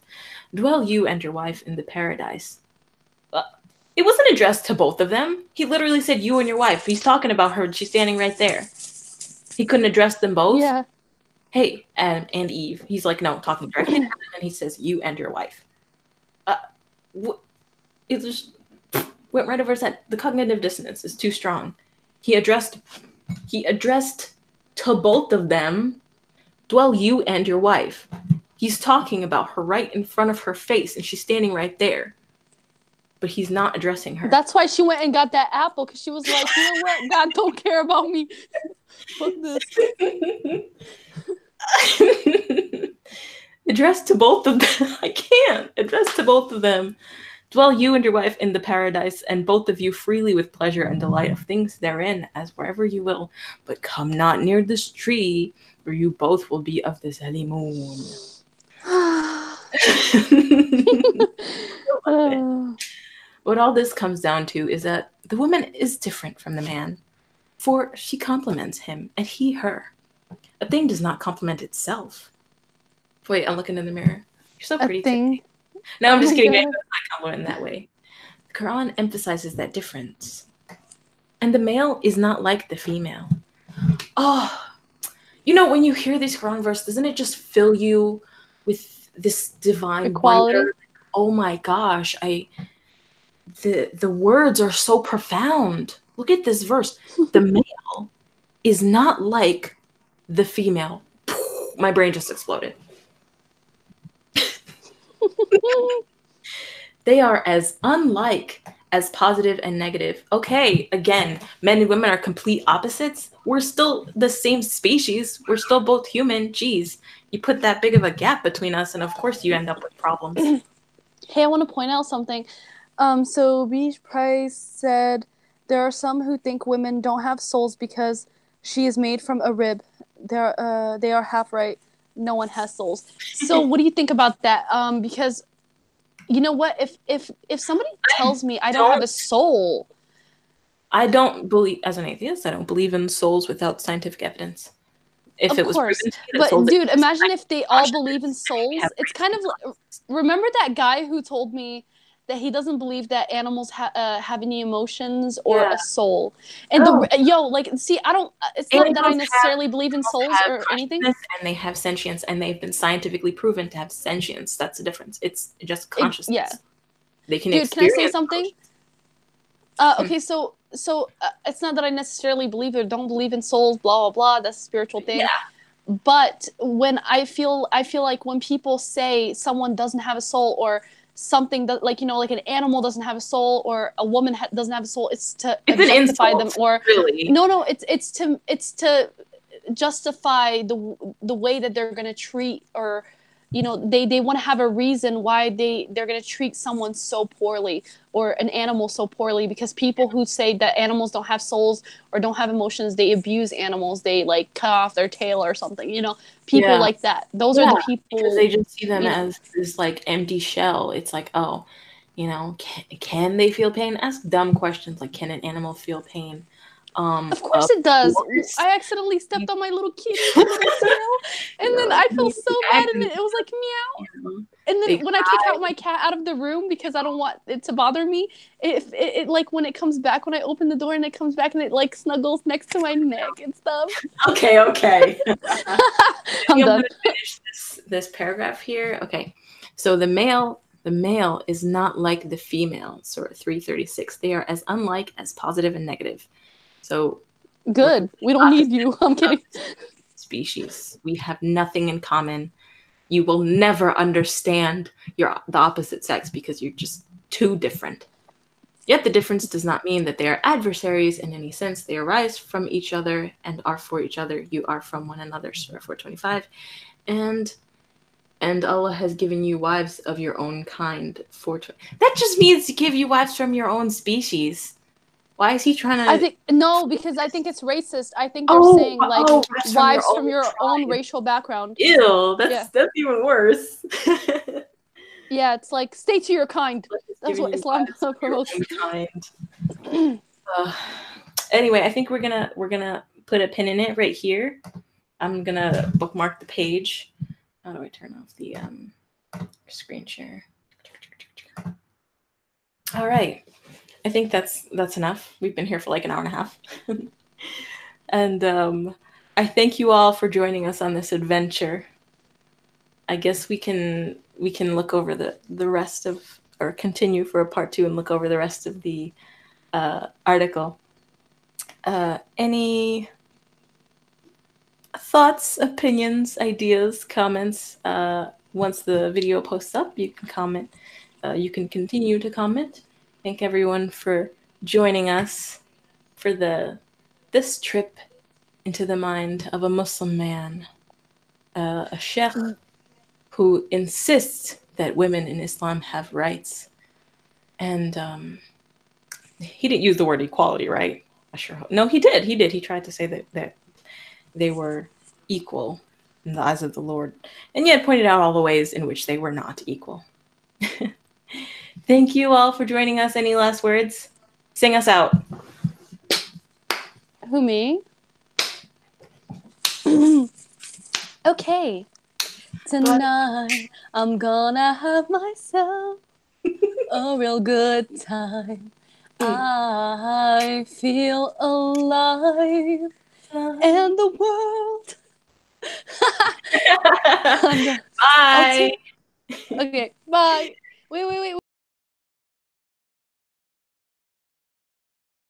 Dwell you and your wife in the paradise. It wasn't addressed to both of them. He literally said you and your wife. He's talking about her. She's standing right there. He couldn't address them both. Yeah. Hey, Adam and Eve. He's like, no, talking directly to Adam, and he says you and your wife. It just went right over his head. The cognitive dissonance is too strong. He addressed to both of them, dwell you and your wife. He's talking about her right in front of her face, and she's standing right there. But he's not addressing her. That's why she went and got that apple, because she was like, you know what? God don't care about me. Fuck this. Address to both of them. I can't. Address to both of them. Dwell you and your wife in the paradise, and both of you freely with pleasure and delight of things therein, as wherever you will. But come not near this tree, or you both will be of the Zalimun. What all this comes down to is that the woman is different from the man, for she complements him, and he her. A thing does not complement itself. Wait, I'm looking in the mirror. You're so pretty today. No, I'm just kidding. It's not compliment in that way. The Quran emphasizes that difference. And the male is not like the female. Oh, you know, when you hear this Quran verse, doesn't it just fill you with this divine equality? Wonder? Oh my gosh, the words are so profound. Look at this verse. The male is not like the female. My brain just exploded. They are as unlike as positive and negative. Okay, again, men and women are complete opposites. We're still the same species. We're still both human. Jeez, you put that big of a gap between us, and of course you end up with problems. Hey, I want to point out something. So Beach Price said there are some who think women don't have souls because she is made from a rib. They are half right. No one has souls. So what do you think about that? Because you know what? If somebody tells me I don't have a soul, I don't believe, as an atheist, I don't believe in souls without scientific evidence. If of it was course, but dude, imagine if they all believe in souls. It's kind of remember that guy who told me that he doesn't believe that animals have any emotions or a soul. And see, I don't. It's not that I necessarily believe in souls or anything. And they have sentience, and they've been scientifically proven to have sentience. That's the difference. It's just consciousness. Yeah. They can. Dude, can I say something? Okay, so it's not that I necessarily believe or don't believe in souls, blah blah blah. That's a spiritual thing. Yeah. But when I feel like when people say someone doesn't have a soul or something that, like, you know, like an animal doesn't have a soul or a woman doesn't have a soul, it's to justify them, or really? No, it's to justify the way that they're gonna treat, or you know, they want to have a reason why they're going to treat someone so poorly or an animal so poorly, because people who say that animals don't have souls or don't have emotions, they abuse animals, they like cut off their tail or something, you know, people like that. Those are the people, because they just see them as this like empty shell. It's like, oh, you know, can they feel pain? Ask dumb questions like, can an animal feel pain? Of course it does. I accidentally stepped on my little kitty, little tail, and then I felt so bad, and it was like meow. And then when I kick out my cat out of the room because I don't want it to bother me, it like when it comes back, when I open the door and it comes back and it like snuggles next to my neck and stuff. Okay. I'm done. Gonna finish this paragraph here. Okay, so the male is not like the female. So 336, they are as unlike as positive and negative. So good. We don't need you. I'm kidding. Species. We have nothing in common. You will never understand the opposite sex because you're just too different. Yet the difference does not mean that they are adversaries in any sense. They arise from each other and are for each other. You are from one another. Surah 425. And And Allah has given you wives of your own kind for that just means to give you wives from your own species. Why is he trying I to? think no, because I think it's racist. I think they're saying like wives from your own tribe. racial background. Ew, Yeah. that's even worse. Yeah, it's like stay to your kind. That's Giving what you Islam wives from your promotes. own kind. Anyway, I think we're gonna put a pin in it right here. I'm gonna bookmark the page. How do I turn off the screen share? All right. I think that's enough. We've been here for like an hour and a half. And I thank you all for joining us on this adventure. I guess we can look over the rest of, or continue for a part 2 and look over the rest of the article. Any thoughts, opinions, ideas, comments? Once the video posts up, you can comment. You can continue to comment. Thank everyone for joining us for this trip into the mind of a Muslim man, a sheikh who insists that women in Islam have rights. And he didn't use the word equality, right? I sure hope. No, he did. He tried to say that they were equal in the eyes of the Lord, and yet pointed out all the ways in which they were not equal. Thank you all for joining us. Any last words? Sing us out. Who, me? Okay. Tonight I'm gonna have myself a real good time. I feel alive and the world. Bye. Okay, bye. Wait.